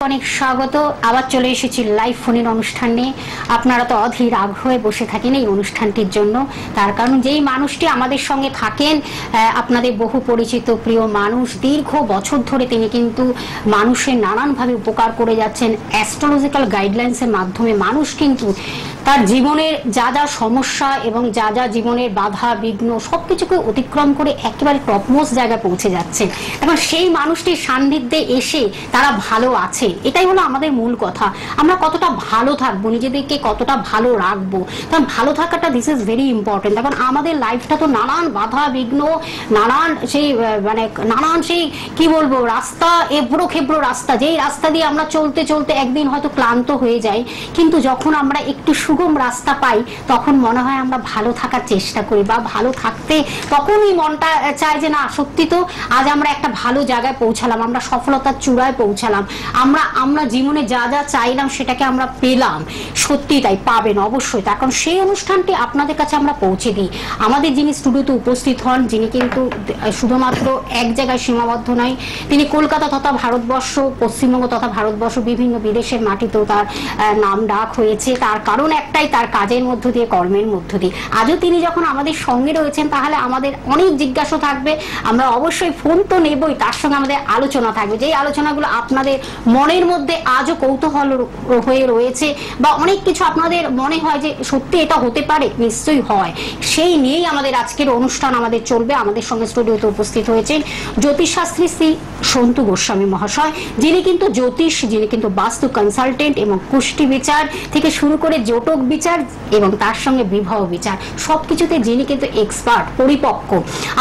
অনেক স্বাগত। আবার চলে এসেছি লাইভ ফোনের অনুষ্ঠান নিয়ে। আপনারা তো অধীর আগ্রহে বসে থাকেন এই অনুষ্ঠানটির জন্য, তার কারণ যেই মানুষটি আমাদের সঙ্গে থাকেন, আপনাদের বহু পরিচিত প্রিয় মানুষ, দীর্ঘ বছর ধরে তিনি কিন্তু মানুষের নানানভাবে উপকার করে যাচ্ছেন। অ্যাস্ট্রোলজিক্যাল গাইডলাইন্সের মাধ্যমে মানুষ কিন্তু তার জীবনের যা যা সমস্যা এবং যা যা জীবনের বাধা বিঘ্ন সবকিছুকে অতিক্রম করে একেবারে টপমোস্ট জায়গায় পৌঁছে যাচ্ছে। এখন সেই মানুষটির সান্নিধ্যে এসে তারা ভালো আছে, এটাই হলো আমাদের মূল কথা। আমরা কতটা ভালো থাকবো, নিজেদেরকে কতটা ভালো রাখবো, কারণ ভালো থাকাটা দিস ইজ ভেরি ইম্পর্টেন্ট। কারণ আমাদের লাইফটা তো নানান বাধা বিঘ্ন, নানান সেই কি বলবো রাস্তা, এবড়ো খেবড়ো রাস্তা, যেই রাস্তা দিয়ে আমরা চলতে চলতে একদিন হয়তো ক্লান্ত হয়ে যাই, কিন্তু যখন আমরা একটু সুগম রাস্তা পাই তখন মনে হয় আমরা ভালো থাকার চেষ্টা করি বা ভালো থাকতে তখনই মনটা চায় যে না সত্যি তো আজ আমরা একটা ভালো জায়গায় পৌঁছালাম, আমরা সফলতার চূড়ায় পৌঁছালাম, আমরা জীবনে যা যা চাইলাম সেটাকে আমরা পেলাম। সত্যি তাই, পাবেন অবশ্যই। তার কারণ সেই অনুষ্ঠানটি আপনাদের কাছে আমরা পৌঁছে দিই। আমাদের যিনি স্টুডিওতে উপস্থিত হন, যিনি কিন্তু শুধুমাত্র এক জায়গায় সীমাবদ্ধ নয়, তিনি কলকাতা তথা ভারতবর্ষ, পশ্চিমবঙ্গ তথা ভারতবর্ষ, বিভিন্ন বিদেশের মাটিতেও তার নাম ডাক হয়েছে। তার কারণ একটাই, তার কাজের মধ্য দিয়ে, কর্মের মধ্য দিয়ে। আজও তিনি যখন আমাদের সঙ্গে রয়েছেন তাহলে আমাদের অনেক জিজ্ঞাসা থাকবে, আমরা অবশ্যই ফোন তো নেবই, তার সঙ্গে আমাদের আলোচনা থাকবে, যেই আলোচনাগুলো আপনাদের মনের মধ্যে আজও কৌতূহল হয়ে রয়েছে বা অনেক কিছু আপনাদের মনে হয় যে সত্যি এটা হতে পারে, নিশ্চয়ই হয়, সেই নিয়েই আমাদের আজকের অনুষ্ঠান আমাদের চলবে। আমাদের সঙ্গে স্টুডিওতে উপস্থিত হয়েছেন জ্যোতিষশাস্ত্রী শ্রী সন্তু গোস্বামী মহাশয়, যিনি কিন্তু জ্যোতিষ, যিনি কিন্তু বাস্তু কনসালটেন্ট এবং কুষ্টি বিচার থেকে শুরু করে জটক বিচার এবং তার সঙ্গে বিবাহ বিচার সবকিছুতে যিনি কিন্তু এক্সপার্ট, পরিপক্ক।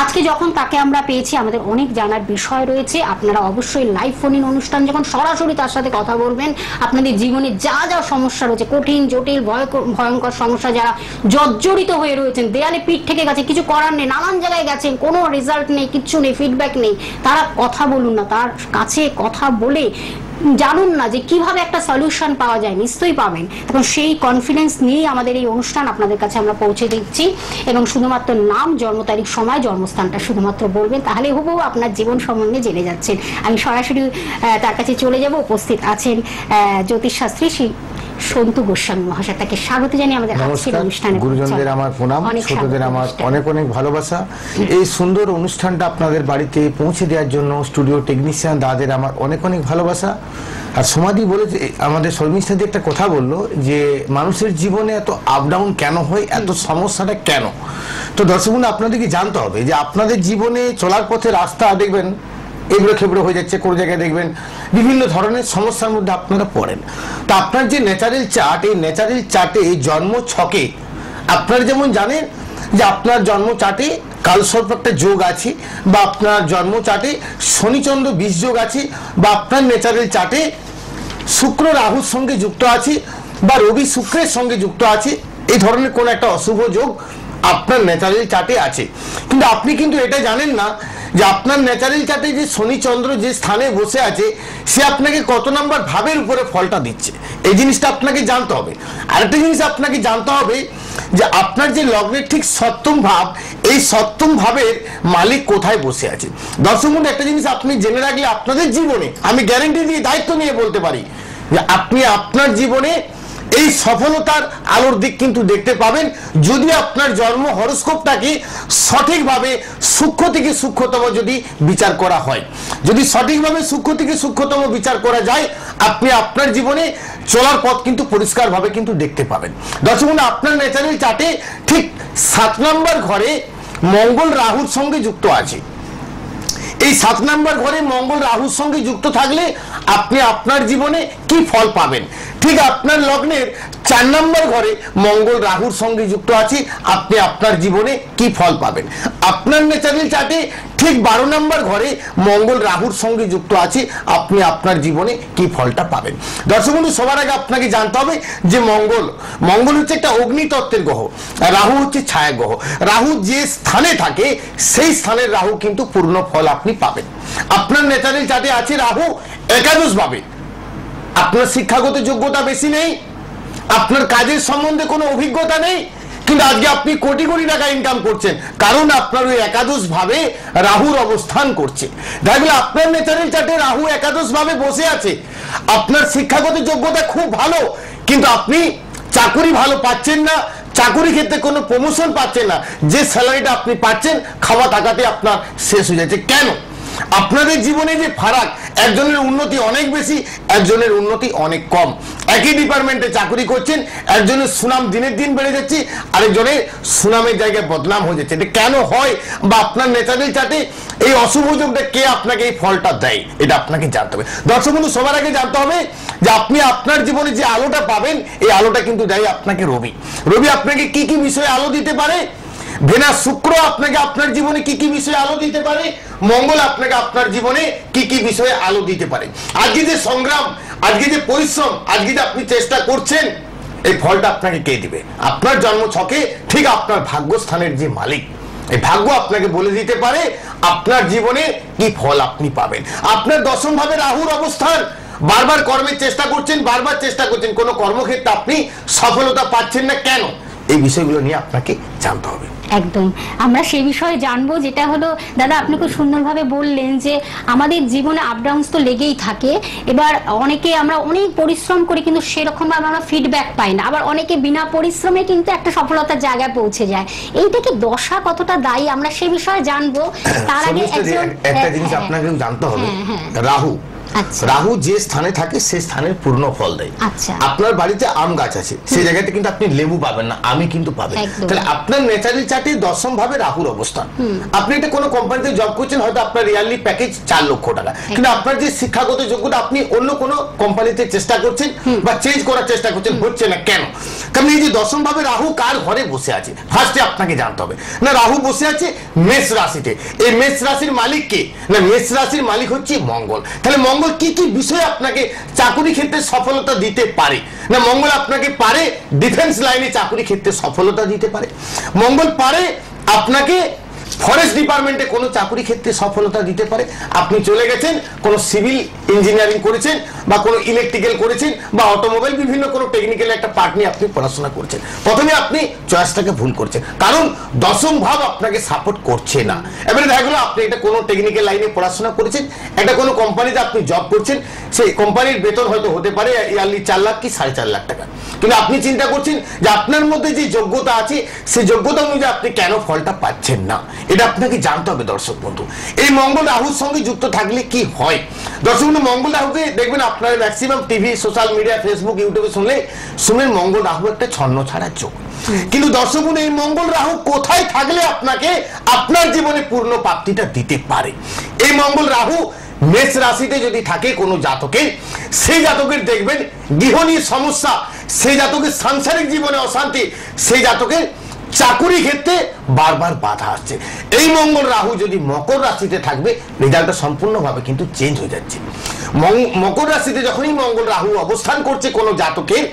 আজকে যখন তাকে আমরা পেয়েছি, আমাদের অনেক জানার বিষয় রয়েছে। আপনারা অবশ্যই লাইভ ফোন ইন অনুষ্ঠান যখন সরাসরি তার সাথে কথা বলবেন, আপনাদের জীবনে যা যা সমস্যা রয়েছে, কঠিন জটিল ভয়ঙ্কর সমস্যা, যারা জর্জরিত হয়ে রয়েছেন, দেয়ালে পিঠ থেকে গেছে, কিছু করার নেই, নানান জায়গায় গেছেন, কোনো রেজাল্ট নেই, কিচ্ছু নেই, ফিডব্যাক নেই, তারা কথা বলুন না, তার কাছে কথা বলে জানুন না যে কিভাবে একটা সলিউশন পাওয়া যায়, নিশ্চয়ই পাবেন। এখন সেই কনফিডেন্স নিয়েই আমাদের এই অনুষ্ঠান আপনাদের কাছে আমরা পৌঁছে দিচ্ছি। এবং শুধুমাত্র নাম, জন্ম তারিখ, সময়, জন্মস্থানটা শুধুমাত্র বলবেন, তাহলে হুবহু আপনার জীবন সম্বন্ধে জেনে যাচ্ছেন। আমি সরাসরি তার কাছে চলে যাব। উপস্থিত আছেন জ্যোতিষশাস্ত্রী শ্রী সন্তু গোস্বামী মহাশয়, তাকে স্বাগত জানিয়ে আমাদের আজকের অনুষ্ঠানে। গুরুজনদের আমার প্রণাম, ছোটদের আমার অনেক অনেক ভালোবাসা। এই সুন্দর অনুষ্ঠানটা আপনাদের বাড়িতে পৌঁছে দেওয়ার জন্য স্টুডিও টেকনিশিয়ান দাদের আমার অনেক অনেক ভালোবাসা। আর সমাধি বলেছে, আমাদের শর্মিষ্ঠাদি একটা কথা বললো যে মানুষের জীবনে এত আপ ডাউন কেন হয়, এত সমস্যাটা কেন। তো দর্শক বন্ধু, আপনাদেরকে জানতে হবে যে আপনাদের জীবনে চলার পথে রাস্তা দেখবেন এগুলো খেবড়ো হয়ে যাচ্ছে, কোনো জায়গায় দেখবেন বিভিন্ন ধরনের সমস্যার মধ্যে আপনারা পড়েন। তো আপনার যে ন্যাচারাল চার্ট, এই ন্যাচারাল চার্টে জন্ম ছকে আপনারা যেমন জানেন যে আপনার জন্ম চার্টে কালসর্প একটা যোগ আছে, বা আপনার জন্ম চার্টে শনিচন্দ্র 20 যোগ আছে, বা আপনার ন্যাচারাল চার্টে শুক্র রাহুর সঙ্গে যুক্ত আছে, বা রবি শুক্রের সঙ্গে যুক্ত আছে, এই ধরনের কোন একটা অশুভ যোগ আপনার ন্যাচারাল চার্টে আছে। কিন্তু আপনি কিন্তু এটা জানেন না যে আপনার ন্যাচারাল চার্টে যে শনি চন্দ্র যে স্থানে বসে আছে সে আপনাকে কত নাম্বার ভাবের উপরে ফলটা দিচ্ছে, এই জিনিসটা আপনাকে জানতে হবে। আরেকটা জিনিস আপনাকে জানতে হবে যে আপনার যে লগ্নের ঠিক সপ্তম ভাব, এই সপ্তম ভাবের মালিক কোথায় বসে আছে। দর্শক বন্ধু, একটা জিনিস আপনি জেনে রাখলে আপনাদের জীবনে, আমি গ্যারান্টি দিয়ে দায়িত্ব নিয়ে বলতে পারি যে আপনি আপনার জীবনে এই সফলতার আলোর দিক কিন্তু দেখতে পাবেন, যদি আপনার জন্ম হরোস্কোপটাকে সঠিকভাবে সূক্ষ্ম থেকে সূক্ষ্মতম যদি বিচার করা হয়। যদি সঠিকভাবে সূক্ষ্ম থেকে সূক্ষ্মতম বিচার করা যায়, আপনি আপনার জীবনে চলার পথ কিন্তু পরিষ্কারভাবে কিন্তু দেখতে পাবেন। দর্শক বন্ধু, আপনার ন্যাচারাল চার্টে ঠিক 7 নম্বর ঘরে মঙ্গল রাহুর সঙ্গে যুক্ত আছে। এই 7 নম্বর ঘরে মঙ্গল রাহুর সঙ্গে যুক্ত থাকলে আপনি আপনার জীবনে কি ফল পাবেন। ঠিক আপনার লগ্নের 4 নম্বর ঘরে মঙ্গল রাহুর সঙ্গে যুক্ত আছে, আপনি আপনার জীবনে কি ফল পাবেন। আপনার ন্যাচারাল চার্টে ঠিক 12 নম্বর ঘরে মঙ্গল রাহুর সঙ্গে যুক্ত আছে, আপনি আপনার জীবনে কি ফলটা পাবেন। দর্শক বন্ধু, সবার আগে আপনাকে জানতে হবে যে মঙ্গল হচ্ছে একটা অগ্নিতত্ত্বের গ্রহ, রাহু হচ্ছে ছায়া গ্রহ। রাহু যে স্থানে থাকে সেই স্থানের রাহু কিন্তু পূর্ণ ফল আপনি পাবেন। আপনার ন্যাচারাল চার্টে আছে রাহু একাদশ ভাবে, আপনার শিক্ষাগত যোগ্যতা বেশি নেই, আপনার কাজের সম্বন্ধে কোনো অভিজ্ঞতা নেই, কিন্তু আজকে আপনি কোটি কোটি টাকা ইনকাম করছেন, কারণ আপনার ওই একাদশ ভাবে রাহুর অবস্থান করছে। দেখলে আপনার ন্যাচারাল চার্টে রাহু একাদশ ভাবে বসে আছে। আপনার শিক্ষাগত যোগ্যতা খুব ভালো, কিন্তু আপনি চাকুরি ভালো পাচ্ছেন না, চাকুরি ক্ষেত্রে কোনো প্রমোশন পাচ্ছেন না, যে স্যালারিটা আপনি পাচ্ছেন খাওয়া টাকাতে আপনার শেষ হয়ে যাচ্ছে। কেন? আপনাদের জীবনে যে ফারাক, একজনের উন্নতি অনেক বেশি, একজনের উন্নতি অনেক কম। একই ডিপার্টমেন্টে চাকরি করছেন, একজনের সুনাম দিনের দিন বেড়ে যাচ্ছে, আরেকজনের সুনামের জায়গায় বদনাম হয়ে যাচ্ছে। এটা কেন হয়, বা আপনার ন্যাচারাল চার্টে এই অশুভ যোগটা কে আপনাকে এই ফলটা দেয়, এটা আপনাকে জানতে হবে। দর্শক বন্ধু, সবার আগে জানতে হবে যে আপনি আপনার জীবনে যে আলোটা পাবেন, এই আলোটা কিন্তু দেয় আপনাকে রবি। রবি আপনাকে কি কি বিষয়ে আলো দিতে পারে? ভেনাস শুক্র আপনাকে আপনার জীবনে কি কি বিষয়ে আলো দিতে পারে? মঙ্গল আপনাকে আপনার জীবনে কি কি বিষয়ে আলো দিতে পারে? আজকে যে সংগ্রাম, আজকে যে পরিশ্রম, আজকে যে আপনি চেষ্টা করছেন, এই ফলটা আপনাকে কে দিবে? আপনার জন্ম ছকে ঠিক আপনার ভাগ্যস্থানের যে মালিক, এই ভাগ্য আপনাকে বলে দিতে পারে আপনার জীবনে কি ফল আপনি পাবেন। আপনার দশম ভাবে রাহুর অবস্থান, বারবার কর্মের চেষ্টা করছেন, বারবার চেষ্টা করছেন, কোনো কর্মক্ষেত্রে আপনি সফলতা পাচ্ছেন না, কেন? এই বিষয়গুলো নিয়ে আপনাকে জানতে হবে। একদম আমরা সেই বিষয়ে জানবো, যেটা হলো দাদা আপনি খুব সুন্দরভাবে বললেন যে আমাদের জীবনে আপডাউনস তো লেগেই থাকে। এবার অনেকে আমরা অনেক পরিশ্রম করি কিন্তু সেরকম ভাবে আমরা ফিডব্যাক পাই না, আবার অনেকে বিনা পরিশ্রমে কিন্তু একটা সফলতার জায়গায় পৌঁছে যায়। এইটা কি দশা কতটা দায়ী, আমরা সেই বিষয়ে জানবো। তার আগে একটা জিনিস আপনাকে জানতে হবে, রাহু রাহু যে স্থানে থাকে সে স্থানের পূর্ণ ফল দেয়। আপনার বাড়িতে আম গাছ আছে, সেই জায়গাতে কিন্তু আপনি লেবু পাবেন না, আমি কিন্তু পাবেন। তাহলে আপনার ন্যাচারাল চার্টে দশম ভাবে রাহুর অবস্থান। আপনি এটা কোনো কোম্পানিতে জব করছেন, হয়তো আপনার ইয়ারলি প্যাকেজ 4 লক্ষ টাকা, কিন্তু আপনার যে শিক্ষাগত যোগ্যতা, আপনি অন্য কোনো কোম্পানিতে চেষ্টা করছেন বা চেঞ্জ করার চেষ্টা করছেন, হচ্ছে না, কেন? কারণ এই যে দশম ভাবে রাহু কার ঘরে বসে আছে, ফার্স্টে আপনাকে জানতে হবে। না, রাহু বসে আছে মেষ রাশিতে। এই মেষ রাশির মালিক কে? না, মেষ রাশির মালিক হচ্ছে মঙ্গল। তাহলে মঙ্গল কি কি বিষয়ে আপনাকে চাকরি ক্ষেত্রে সফলতা দিতে পারে? না, মঙ্গল আপনাকে পারে ডিফেন্স লাইনে চাকরি ক্ষেত্রে সফলতা দিতে পারে। মঙ্গল পারে আপনাকে ফরেস্ট ডিপার্টমেন্টে কোনো চাকরি ক্ষেত্রে সফলতা দিতে পারে। আপনি চলে গেছেন, কোনো সিভিল ইঞ্জিনিয়ারিং করেছেন, বা কোনো ইলেকট্রিক্যাল করেছেন, বা অটোমোবাইল, বিভিন্ন কোনো টেকনিক্যাল একটা পার্ট নিয়ে আপনি পড়াশোনা করছেন। প্রথমে আপনি চয়েসটাকে ভুল করছেন, কারণ দশম ভাব আপনাকে সাপোর্ট করছে না। এবারে দেখা গেল আপনি এটা কোনো টেকনিক্যাল লাইনে পড়াশোনা করেছেন, একটা কোনো কোম্পানিতে আপনি জব করছেন, সেই কোম্পানির বেতন হয়তো হতে পারে ইয়ারলি 4 লাখ কি 4.5 লাখ টাকা, কিন্তু আপনি চিন্তা করছেন যে আপনার মধ্যে যে যোগ্যতা আছে, সেই যোগ্যতা অনুযায়ী আপনি কেন ফলটা পাচ্ছেন না, এটা আপনাকে জানতে হবে। দর্শক বন্ধু, এই মঙ্গল রাহুর সঙ্গে যুক্ত থাকলে কি হয়? দর্শক বন্ধু, মঙ্গল রাহুকে দেখবেন আপনার maximum TV, social media, Facebook, ইউটিউবে শুনলে মঙ্গল রাহু একটা ছন্ন ছাড়া যোগ। কিন্তু দর্শক বন্ধু, এই মঙ্গল রাহু কোথায় থাকলে আপনাকে আপনার জীবনে পূর্ণ প্রাপ্তিটা দিতে পারে? এই মঙ্গল রাহু মেষ রাশিতে যদি থাকে কোনো জাতকের, সেই জাতকের দেখবেন গৃহ নিয়ে সমস্যা, সেই জাতকের সাংসারিক জীবনে অশান্তি, সেই জাতকের চাকুরি ক্ষেত্রে বারবার বাধা আসছে। এই মঙ্গল রাহু যদি মকর রাশিতে থাকবে, রেজাল্টটা সম্পূর্ণভাবে কিন্তু চেঞ্জ হয়ে যাচ্ছে। মকর রাশিতে যখনই মঙ্গল রাহু অবস্থান করছে কোনো জাতকের,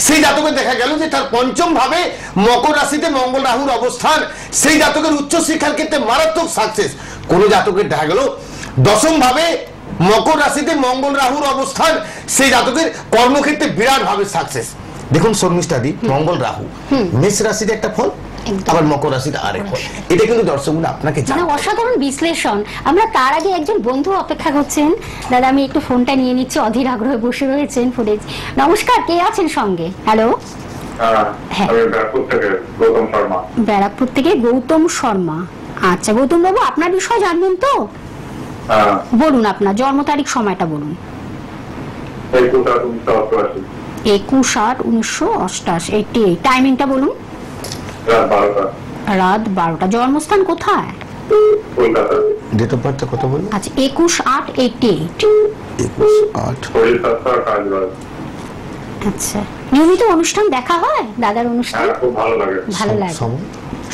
সেই জাতকের দেখা গেল যে তার পঞ্চম ভাবে মকর রাশিতে মঙ্গল রাহুর অবস্থান, সেই জাতকের উচ্চ শিক্ষার ক্ষেত্রে মারাত্মক সাকসেস। কোন জাতকের দেখা গেল দশম ভাবে মকর রাশিতে মঙ্গল রাহুর অবস্থান, সেই জাতকের কর্মক্ষেত্রে বিরাট ভাবে সাকসেস। দেখুন শর্মিষ্ঠাদি, মঙ্গল রাহু মেষ রাশিতে একটা ফল, আবার মকর রাশিতে আরেক ফল। এটা কিন্তু দর্শকগুলো আপনাকে জানাবে, অসাধারণ বিশ্লেষণ। আমরা তার আগে একজন বন্ধু অপেক্ষা করছেন। দাদা আমি একটু ফোনটা নিয়ে নিচ্ছি, অধীর আগ্রহে বসে রয়েছেন ফোনে। নমস্কার, কে আছেন সঙ্গে? হ্যালো, ব্যারাকপুর থেকে গৌতম শর্মা। আচ্ছা গৌতম বাবু, আপনার বিষয় জানবেন তো? বলুন আপনার জন্ম তারিখ, সময়টা বলুন। 21/8/1988। টাইমিংটা বলুন। রাত 12টা। জন্মস্থান কোথায়? ডেট অফ বার্থ কত বলুন? আচ্ছা 21/8/88। 21/8। আচ্ছা, নিয়মিত অনুষ্ঠান দেখা হয় দাদার অনুষ্ঠান? খুব ভালো লাগে। ভালো লাগে।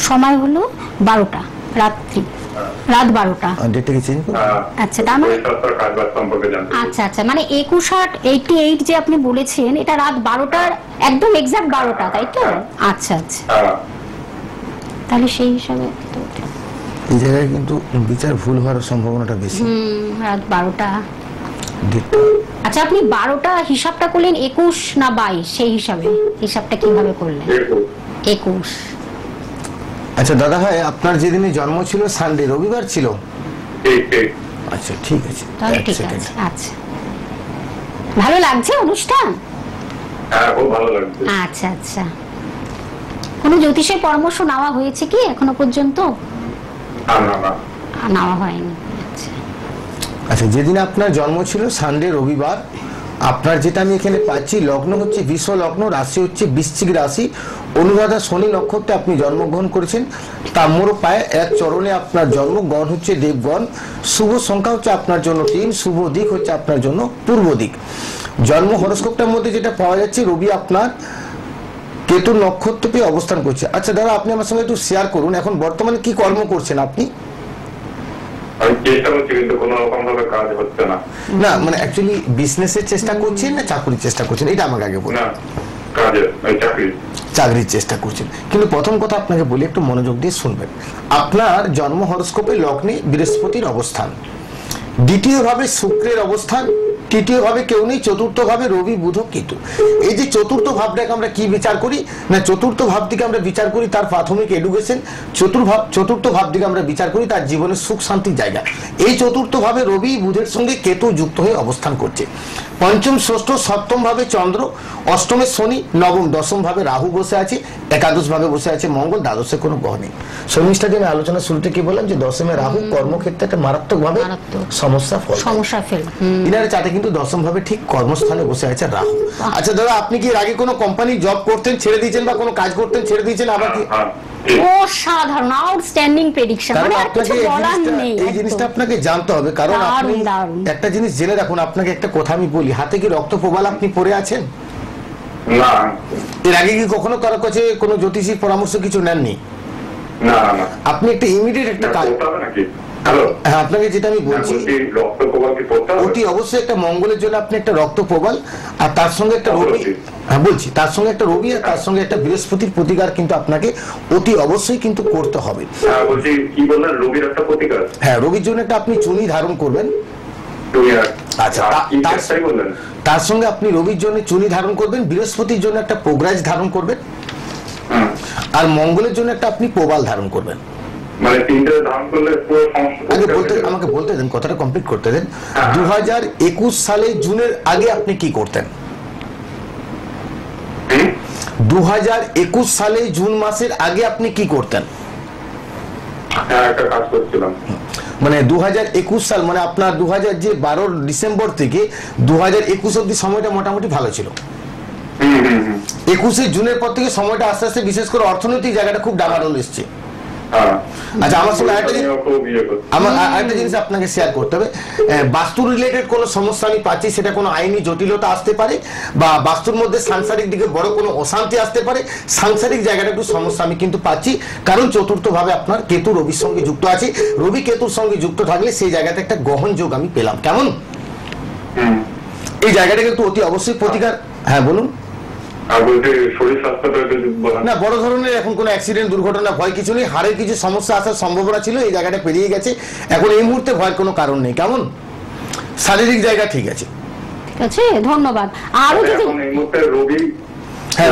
সময় হলো 12টা রাত্রি, রাত 12টা। ডেটটা কি চেঞ্জ করব? আচ্ছা, তার মানে আচ্ছা আচ্ছা, মানে 21/8/88 যে আপনি বলেছেন, এটা রাত 12টার একদম এক্সাক্ট 12টা, তাই তো? আচ্ছা আচ্ছা, তাহলে সেই হিসাবে এই জায়গায় কিন্তু বিচার ভুল হওয়ার সম্ভাবনাটা বেশি। রাত 12টা। আচ্ছা, আপনি 12টা হিসাবটা করলেন 21 না 22, সেই হিসাবে হিসাবটা কিভাবে করলেন? 21। আচ্ছা দাদা ভাই, আপনার যেদিনে জন্ম ছিল সানডে, রবিবার ছিল? আচ্ছা ঠিক আছে, আচ্ছা ভালো লাগছে অনুষ্ঠান? হ্যাঁ খুব ভালো লাগছে। আচ্ছা আচ্ছা, কোনো জ্যোতিষের পরামর্শ নেওয়া হয়েছে কি এখনো পর্যন্ত? নেওয়া হয়নি। আচ্ছা, যেদিন আপনার জন্ম ছিল সানডে, রবিবার, আপনার যেটা আমি এখানে পাচ্ছি, লগ্ন হচ্ছে বৃষ লগ্ন, রাশি হচ্ছে বৃশ্চিক রাশি, অনুরাধা শনি নক্ষত্রে আপনি জন্মগ্রহণ করেছেন। তাম্র পায়ে এক চরণে আপনার জন্ম, গণ হচ্ছে দেবগণ, শুভ সংখ্যা হচ্ছে আপনার জন্য 3, শুভ দিক হচ্ছে আপনার জন্য পূর্ব দিক। জন্ম হরস্কোপটার মধ্যে যেটা পাওয়া যাচ্ছে, রবি আপনার কেতু নক্ষত্রে অবস্থান করছে। আচ্ছা দাদা, আপনি আমার সঙ্গে একটু শেয়ার করুন, এখন বর্তমানে কি কর্ম করছেন আপনি? আমি চেষ্টা করছি কিন্তু কোনো রকম ভাবে কাজ হচ্ছে না। না মানে অ্যাকচুয়ালি বিজনেসের চেষ্টা করছেন না চাকরির চেষ্টা করছেন, এটা আমাকে আগে বলুন। না, কাজের, চাকরির চেষ্টা করছেন। কিন্তু প্রথম কথা আপনাকে বলি, একটু মনোযোগ দিয়ে শুনবেন। আপনার জন্ম হরস্কোপে লগ্নে বৃহস্পতির অবস্থান, দ্বিতীয় ভাবে শুক্রের অবস্থান, তৃতীয় ভাবে কেউ নেই, চতুর্থ ভাবে রবি বুধ কেতু। এই যে চতুর্থ ভাবটাকে আমরা কি বিচার করি না, চতুর্থ ভাবটিকে আমরা বিচার করি তার প্রাথমিক এডুকেশন, চতুর্থ ভাবটিকে আমরা বিচার করি তার জীবনের সুখ শান্তির জায়গা। এই চতুর্থ ভাবে রবি বুধের সঙ্গে কেতু যুক্ত হয়ে অবস্থান করছে। পঞ্চম, ষষ্ঠ, সপ্তম ভাবে চন্দ্র, অষ্টমে শনি, নবম দশম ভাবে রাহু বসে আছে, একাদশ ভাবে বসে আছে মঙ্গল, দ্বাদশে কোনো গ্রহ নেই। শর্মিষ্ঠা, যে আমি আলোচনা শুরুতে কি বললাম যে দশমে রাহু কর্মক্ষেত্রে একটা মারাত্মক ভাবে সমস্যা ফেল। ইনার চাটে কিন্তু দশম ভাবে ঠিক কর্মস্থানে বসে আছে রাহু। আচ্ছা দাদা, আপনি কি এর আগে কোনো কোম্পানি জব করতেন, ছেড়ে দিয়েছেন, বা কোনো কাজ করতেন, ছেড়ে দিয়েছেন, আবার কি? অসাধারণ, আউটস্ট্যান্ডিং প্রেডিকশন, মানে আর কিছু বলার নেই। এই জিনিসটা আপনাকে জানতে হবে, কারণ আপনি একটা জিনিস জেনে রাখুন, আপনাকে একটা কথা আমি বলি, হাতে কি রক্ত প্রবাল আপনি পড়ে আছেন? না। এর আগে কি কখনো কারো কাছে কোনো জ্যোতিষীর পরামর্শ কিছু নেননি? না। আপনি একটা ইমিডিয়েট একটা কাজ, হ্যাঁ আপনাকে যেটা আমি বলছি, অতি অবশ্যই একটা মঙ্গলের জন্য আপনি একটা রক্ত প্রবাল, আর তার সঙ্গে একটা রবি, হ্যাঁ বলছি, তার সঙ্গে একটা রবি আর তার সঙ্গে একটা বৃহস্পতির প্রতিকার কিন্তু আপনাকে অতি অবশ্যই কিন্তু করতে হবে। হ্যাঁ, রবির জন্য একটা আপনি চুনি ধারণ করবেন। আচ্ছা, তার সঙ্গে আপনি রবির জন্য চুনি ধারণ করবেন, বৃহস্পতির জন্য একটা পোগরাজ ধারণ করবেন, আর মঙ্গলের জন্য একটা আপনি প্রবাল ধারণ করবেন। মানে তিনটে ধারণ করলে আমাকে বলতে দেন, কথাটা কমপ্লিট করতে দেন। 2021 সালে জুনের আগে আপনি কি করতেন? 2021 সালে জুন মাসের আগে আপনি কি করতেন? একটা কাজ করছিলাম। মানে 2021 সাল মানে আপনার 12 ডিসেম্বর থেকে 2021 অব্দি সময়টা মোটামুটি ভালো ছিল। 21 জুনের পর থেকে সময়টা আস্তে আস্তে, বিশেষ করে অর্থনৈতিক জায়গাটা খুব ডামাডোল এসছে। আচ্ছা, আমার সঙ্গে আরেকটা জিনিস আপনাকে শেয়ার করতে হবে। বাস্তু রিলেটেড কোনো সমস্যা আমি পাচ্ছি, সেটা কোনো আইনি জটিলতা আসতে পারে, বা বাস্তুর মধ্যে সাংসারিক দিকে বড় কোনো অশান্তি আসতে পারে, সাংসারিক জায়গাটা একটু সমস্যা আমি কিন্তু পাচ্ছি, কারণ চতুর্থ ভাবে আপনার কেতু রবির সঙ্গে যুক্ত আছে। রবি কেতুর সঙ্গে যুক্ত থাকলে সেই জায়গাতে একটা গ্রহণ যোগ আমি পেলাম। কেমন? এই জায়গাটাকে একটু অতি অবশ্যই প্রতিকার। হ্যাঁ বলুন। না, বড় ধরনের এখন কোনো অ্যাক্সিডেন্ট, দুর্ঘটনা, ভয় কিছু নেই। হাড়ের কিছু সমস্যা আসার সম্ভাবনা ছিল, এই জায়গাটা পেরিয়ে গেছে, এখন এই মুহূর্তে ভয়ের কোনো কারণ নেই। কেমন? শারীরিক জায়গা ঠিক আছে। ঠিক আছে, ধন্যবাদ। আরো যদি হ্যাঁ,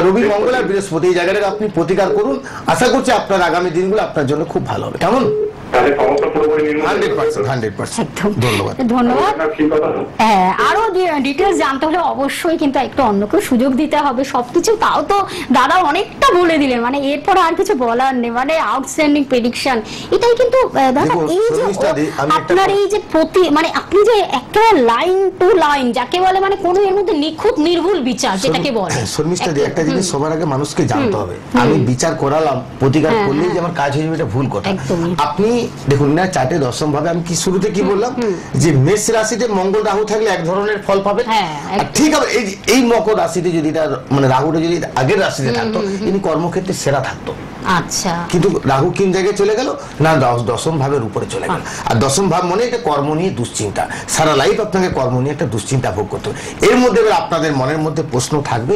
রবি মঙ্গল আর বৃহস্পতি, এই জায়গাটা আপনি প্রতিকার করুন। আশা করছি আপনার আগামী দিনগুলো আপনার জন্য খুব ভালো হবে। কেমন? 100%। ধন্যবাদ। আরো ডিটেলস জানতে হলে অবশ্যই কিন্তু একটু অন্যকে সুযোগ দিতে হবে সবকিছু। তাও তো দাদা অনেকটা বলে দিলেন, মানে এরপর আর কিছু বলার নেই, মানে আউটস্ট্যান্ডিং প্রেডিকশন। এটাই কিন্তু দাদা, এই যে আপনার এই যে মানে আপনি যে একটা লাইন টু লাইন যাকে বলে, মানে কোনো এর মধ্যে নিখুঁত নির্ভুল বিচার যেটাকে বলে। শর্মিষ্ঠা দি, একটা জিনিস সবার আগে মানুষকে জানতে হবে, আমি বিচার করালাম, প্রতিকার করলেই যে আমার কাজ হয়ে যাবে এটা ভুল কথা। আপনি দেখুন না, চার্টে দশম ভাবে আমি কি শুরুতে কি বললাম যে মেষ রাশিতে মঙ্গল রাহু থাকলে এক ধরনের ফল পাবেন, ঠিক আছে। এই মকর রাশিতে যদি মানে রাহুটা যদি আগের রাশিতে থাকতো, ইনি কর্মক্ষেত্রে সেরা থাকতো। আচ্ছা, কিন্তু রাহু কোন জায়গায় চলে গেল না, দশম ভাবের উপরে চলে গেল। আর দশম ভাব মানে এটা কর্ম নিয়ে দুশ্চিন্তা, সারা লাইফ আপনাকে কর্ম নিয়ে একটা দুশ্চিন্তা ভোগ করতে হবে। এর মধ্যে আপনাদের মনের মধ্যে প্রশ্ন থাকবে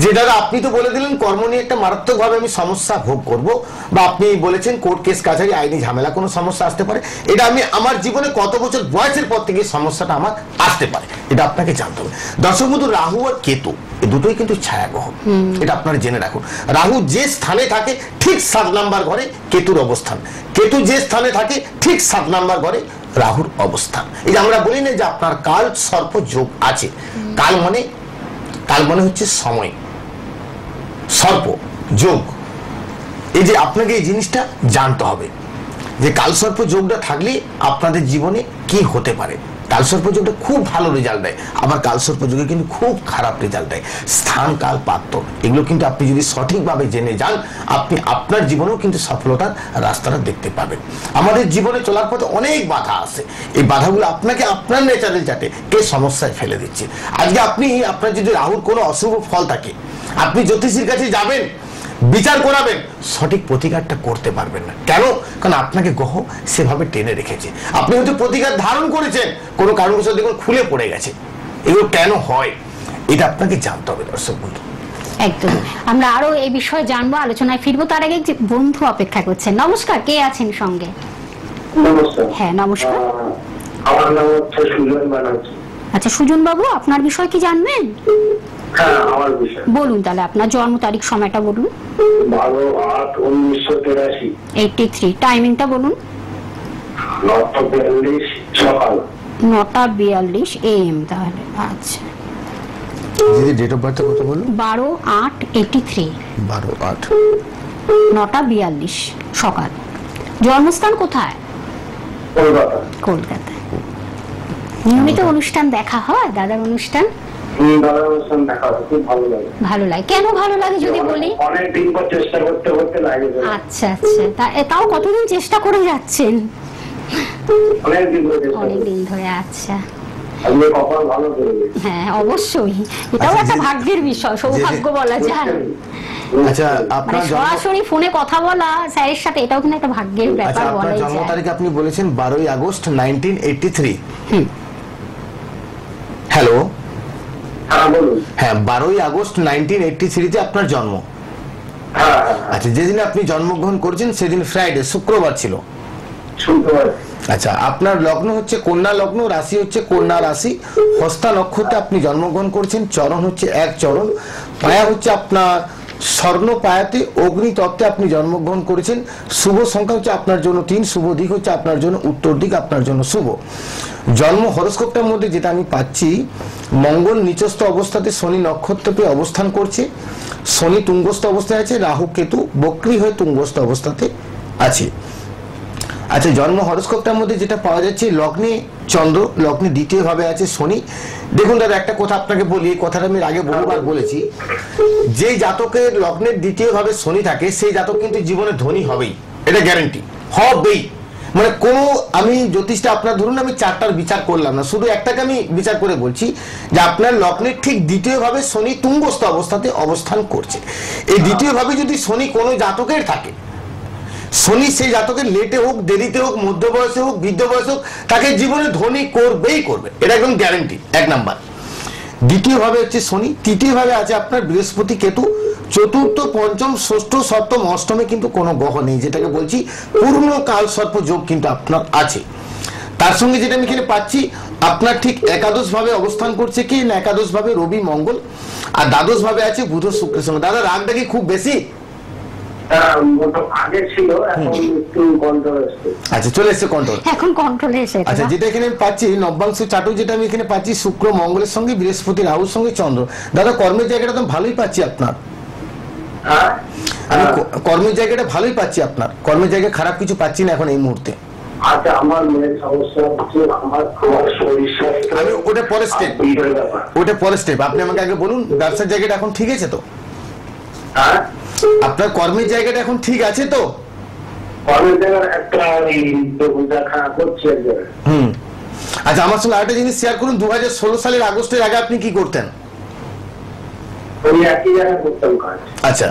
যে দাদা আপনি তো বলে দিলেন কর্ম নিয়ে একটা মারাত্মক ভাবে আমি সমস্যা ভোগ করব, বা আপনি বলেছেন কোর্ট কেস কাছারি আইনি ঝামেলা কোনো সমস্যা আসতে পারে, এটা আমি আমার জীবনে কত বছর বয়সের পর থেকে সমস্যাটা আমার আসতে পারে, এটা আপনাকে জানতে হবে। দর্শক বন্ধু, রাহু আর কেতু এই দুটোই কিন্তু ছায়া গ্রহ, এটা আপনারা জেনে রাখুন। রাহু যে স্থানে থাকে ঠিক 7 নাম্বার ঘরে কেতুর অবস্থান, কেতু যে স্থানে থাকে ঠিক 7 নাম্বার ঘরে রাহুর অবস্থান। এই যে আমরা বলি না যে আপনার কাল সর্প যোগ আছে, কাল মানে হচ্ছে সময়, সর্প যোগ, এই যে আপনাকে এই জিনিসটা জানতে হবে যে কালসর্প যোগটা থাকলে আপনাদের জীবনে কি হতে পারে। কালসর্প যোগটা খুব ভালো রেজাল্ট দেয়, আবার কালসর্প যোগে কিন্তু খুব খারাপ রেজাল্ট দেয়। স্থান, কাল, পাত্র এগুলো কিন্তু আপনি যদি সঠিকভাবে জেনে যান, আপনি আপনার জীবনেও কিন্তু সফলতার রাস্তাটা দেখতে পাবেন। আমাদের জীবনে চলার পথে অনেক বাধা আছে, এই বাধাগুলো আপনাকে আপনার ন্যাচারাল চাটে কে সমস্যায় ফেলে দিচ্ছে। আজকে আপনি আপনার যদি রাহুর কোনো অশুভ ফল থাকে, আপনি জ্যোতিষীর কাছে যাবেন, বিচার করাবেন, সঠিক প্রতিকারটা করতে পারবেন না। কেন? কারণ আপনাকে গ্রহ সেভাবে টেনে রেখেছে। আপনি হয়তো প্রতিকার ধারণ করেছেন, কোনো কারণবশত দেখুন খুলে পড়ে গেছে। এগুলো কেন হয় এটা আপনাকে জানতে হবে দর্শক বন্ধু। একদম, আমরা আরো এই বিষয়ে জানবো, আলোচনায় ফিরবো। তার আগে যে বন্ধু অপেক্ষা করছেন। নমস্কার, কে আছেন সঙ্গে? নমস্কার। হ্যাঁ নমস্কার। আমার নাম হচ্ছে সুজন ব্যানার্জি। আচ্ছা সুজন বাবু, আপনার বিষয় কি জানবেন? হ্যাঁ, আমার বিষয় বলুন তাহলে, আপনার জন্ম তারিখ, সময়টা বলুন। 12/8/1983। 83, টাইমিংটা বলুন। 9:42 সকাল। 9:42 AM তাহলে। আচ্ছা, দিদি ডেট অফ বার্থ কত বলুন? 12/8/83। 12/8। 9:42 সকাল। জন্মস্থান কোথায়? কলকাতা। কলকাতায়। নিয়মিত অনুষ্ঠান দেখা হয় দাদার অনুষ্ঠান? দাদার অনুষ্ঠান দেখা হয়, খুব ভালো লাগে। ভালো লাগে। কেন ভালো লাগে যদি বলি? অনেকদিন পর চেষ্টা করতে করতে লাগে। আচ্ছা আচ্ছা, তাও কতদিন চেষ্টা করে যাচ্ছেন? অনেকদিন ধরে। আচ্ছা, হ্যাঁ অবশ্যই, এটাও একটা ভাগ্যের বিষয়, সৌভাগ্য বলা যায়। আচ্ছা, মানে আপনার সরাসরি ফোনে কথা বলা স্যারের সাথে, এটাও কিন্তু একটা ভাগ্যের ব্যাপার বলা যায়। জন্ম তারিখ আপনি বলেছেন 12 আগস্ট 1983। হ্যালো, হ্যাঁ 12 আগস্ট 1983 তে আপনার জন্ম। আচ্ছা, যেদিন আপনি জন্মগ্রহণ করছেন সেদিন ফ্রাইডে, শুক্রবার ছিল। আচ্ছা, আপনার লগ্ন হচ্ছে কন্যা লগ্ন, রাশি হচ্ছে কন্যা রাশি, হস্তা নক্ষত্রে আপনি জন্মগ্রহণ করছেন, চরণ হচ্ছে 1 চরণ, পায়া হচ্ছে আপনার স্বর্ণ পায়াতে, অগ্নি তত্ত্বে আপনি জন্মগ্রহণ করেছেন। শুভ সংখ্যা হচ্ছে আপনার জন্য 3, শুভ দিক হচ্ছে আপনার জন্য উত্তর দিক, আপনার জন্য শুভ। জন্ম হরোস্কোপটার মধ্যে যেটা আমি পাচ্ছি, মঙ্গল নিচস্থ অবস্থাতে শনি নক্ষত্রে অবস্থান করছে, শনি তুঙ্গস্থ অবস্থায় আছে, রাহু কেতু বক্রী হয়ে তুঙ্গস্থ অবস্থাতে আছে। আচ্ছা, জন্ম হরোস্কোপটার মধ্যে যেটা পাওয়া যাচ্ছে, লগ্নে চন্দ্র, লগ্নে দ্বিতীয় ভাবে আছে শনি। দেখুন দাদা, একটা কথা আপনাকে বলি, এই কথাটা আমি আগে বহুবার বলেছি, যে জাতকের লগ্নের দ্বিতীয় ভাবে শনি থাকে সেই জাতক কিন্তু জীবনে ধনী হবেই, এটা গ্যারান্টি হবেই। মানে কোনো, আমি জ্যোতিষটা আপনার ধরুন আমি 4টার বিচার করলাম না, শুধু একটাকে আমি বিচার করে বলছি যে আপনার লগ্নের ঠিক দ্বিতীয় ভাবে শনি তুঙ্গস্থ অবস্থাতে অবস্থান করছে। এই দ্বিতীয় ভাবে যদি শনি কোনো জাতকের থাকে, শনি সেই জাতকের লেটে হোক, দেরিতে হোক, মধ্য বয়সে হোক, বৃদ্ধ বয়সে হোক, তাকে জীবনে ধনী করবেই করবে, এটা একদম গ্যারান্টি, 1 নাম্বার। দ্বিতীয় ভাবে হচ্ছে শনি, তৃতীয় ভাবে আছে আপনার বৃহস্পতি কেতু, চতুর্থ, পঞ্চম, ষষ্ঠ, সপ্তম, অষ্টমে কিন্তু কোনো গ্রহ নেই, যেটাকে বলছি পূর্ণ কাল সর্প যোগ কিন্তু আপনার আছে। তার সঙ্গে যেটা আমি এখানে পাচ্ছি, আপনার ঠিক একাদশ ভাবে অবস্থান করছে কি না, একাদশ ভাবে রবি মঙ্গল, আর দ্বাদশ ভাবে আছে বুধ শুক্রের সঙ্গে। দাদা রাগটা কি খুব বেশি? আগে ছিল, এখন একটু কন্ট্রোল এসেছে। আচ্ছা, চলে এসেছে কন্ট্রোল, এখন কন্ট্রোলে এসেছে। আচ্ছা, যেটা এখানে আমি পাচ্ছি নবাংশ চাটু, যেটা আমি এখানে পাচ্ছি শুক্র মঙ্গলের সঙ্গে, বৃহস্পতি রাহুর সঙ্গে চন্দ্র। দাদা কর্মের জায়গাটা তো ভালোই পাচ্ছি আপনার, আমি কর্মের জায়গাটা ভালোই পাচ্ছি আপনার, কর্মের জায়গায় খারাপ কিছু পাচ্ছি না এখন এই মুহূর্তে। আচ্ছা, আমার মেয়ের সমস্যা হচ্ছে আমার শরীর স্বাস্থ্য, আমি ওটা পরের স্টেপ, ওটা পরের স্টেপ। আপনি আমাকে আগে বলুন ব্যবসার জায়গাটা এখন ঠিক আছে তো? আপনার কর্মের জায়গাটা এখন ঠিক আছে তো? কর্মের জায়গার একটা দেখা করছে। আচ্ছা, আমার সঙ্গে আরেকটা জিনিস শেয়ার করুন, 2016 সালের আগস্টের আগে আপনি কি করতেন? আচ্ছা,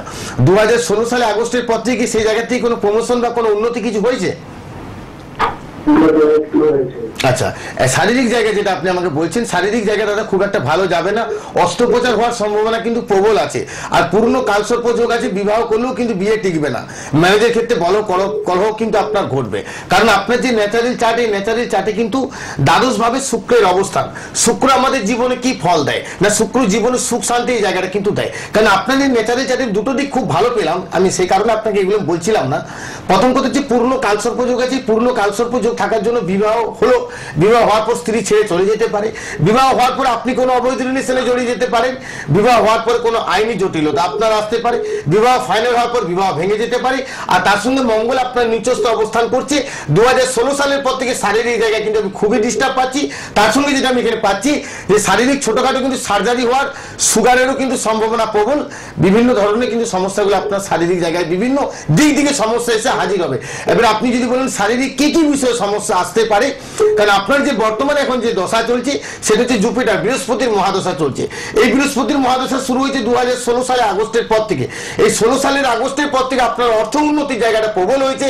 2016 সালে আগস্টের পর থেকে কি সেই জায়গা থেকে কোনো প্রমোশন বা কোনো উন্নতি কিছু হয়েছে? আচ্ছা, শারীরিক জায়গা যেটা আপনি আমাকে বলছেন, শারীরিক জায়গা দাদা খুব একটা ভালো যাবে না, অস্ত্রোপচার হওয়ার সম্ভাবনা কিন্তু প্রবল আছে, আর পূর্ণ কালসর্প যোগ আছে, বিবাহ করলেও কিন্তু বিয়ে টিকবে না, ম্যারেজের ক্ষেত্রে বড় কলহ কিন্তু আপনার ঘটবে, কারণ আপনার যে ন্যাচারাল চার্ট, এই ন্যাচারাল চার্টে কিন্তু দ্বাদশ ভাবে শুক্রের অবস্থান। শুক্র আমাদের জীবনে কি ফল দেয় না, শুক্র জীবনে সুখ শান্তি এই জায়গাটা কিন্তু দেয়, কারণ আপনাদের ন্যাচারাল চার্টের দুটো দিক খুব ভালো পেলাম আমি, সেই কারণে আপনাকে এগুলো বলছিলাম না। প্রথম কথা হচ্ছে পূর্ণ কালসর্প যোগ আছে, পূর্ণ কালসর্প যোগ থাকার জন্য বিবাহ হলো, বিবাহ হওয়ার পর স্ত্রী ছেড়ে চলে যেতে পারে, বিবাহ হওয়ার পর আপনি কোনো অবৈধ রিলেশনে জড়িয়ে যেতে পারেন, বিবাহ হওয়ার পর কোনো আইনি জটিলতা আপনার আসতে পারে, বিবাহ ফাইনাল হওয়ার পর বিবাহ ভেঙে যেতে পারে, আর তার সঙ্গে মঙ্গল আপনার নিচস্থ অবস্থান করছে 2016 সালের পর থেকে শারীরিক জায়গায় কিন্তু আমি খুবই ডিস্টার্ব পাচ্ছি। তার সঙ্গে যেটা আমি এখানে পাচ্ছি যে শারীরিক ছোটখাটো কিন্তু সার্জারি হওয়ার, সুগারেরও কিন্তু সম্ভাবনা প্রবল, বিভিন্ন ধরনের কিন্তু সমস্যাগুলো আপনার শারীরিক জায়গায় বিভিন্ন দিক থেকে সমস্যা এসে হাজির হবে। এবার আপনি যদি বলেন শারীরিক কি কি বিষয়ে সমস্যা আসতে পারে, কারণ আপনার যে বর্তমানে এখন যে দশা চলছে সেটা হচ্ছে জুপিটার, বৃহস্পতির মহাদশা চলছে। এই বৃহস্পতির মহাদশা শুরু হয়েছে 2016 সালে আগস্টের পর থেকে। এই 16 সালের আগস্টের পর থেকে আপনার অর্থ উন্নতির জায়গাটা প্রবল হয়েছে,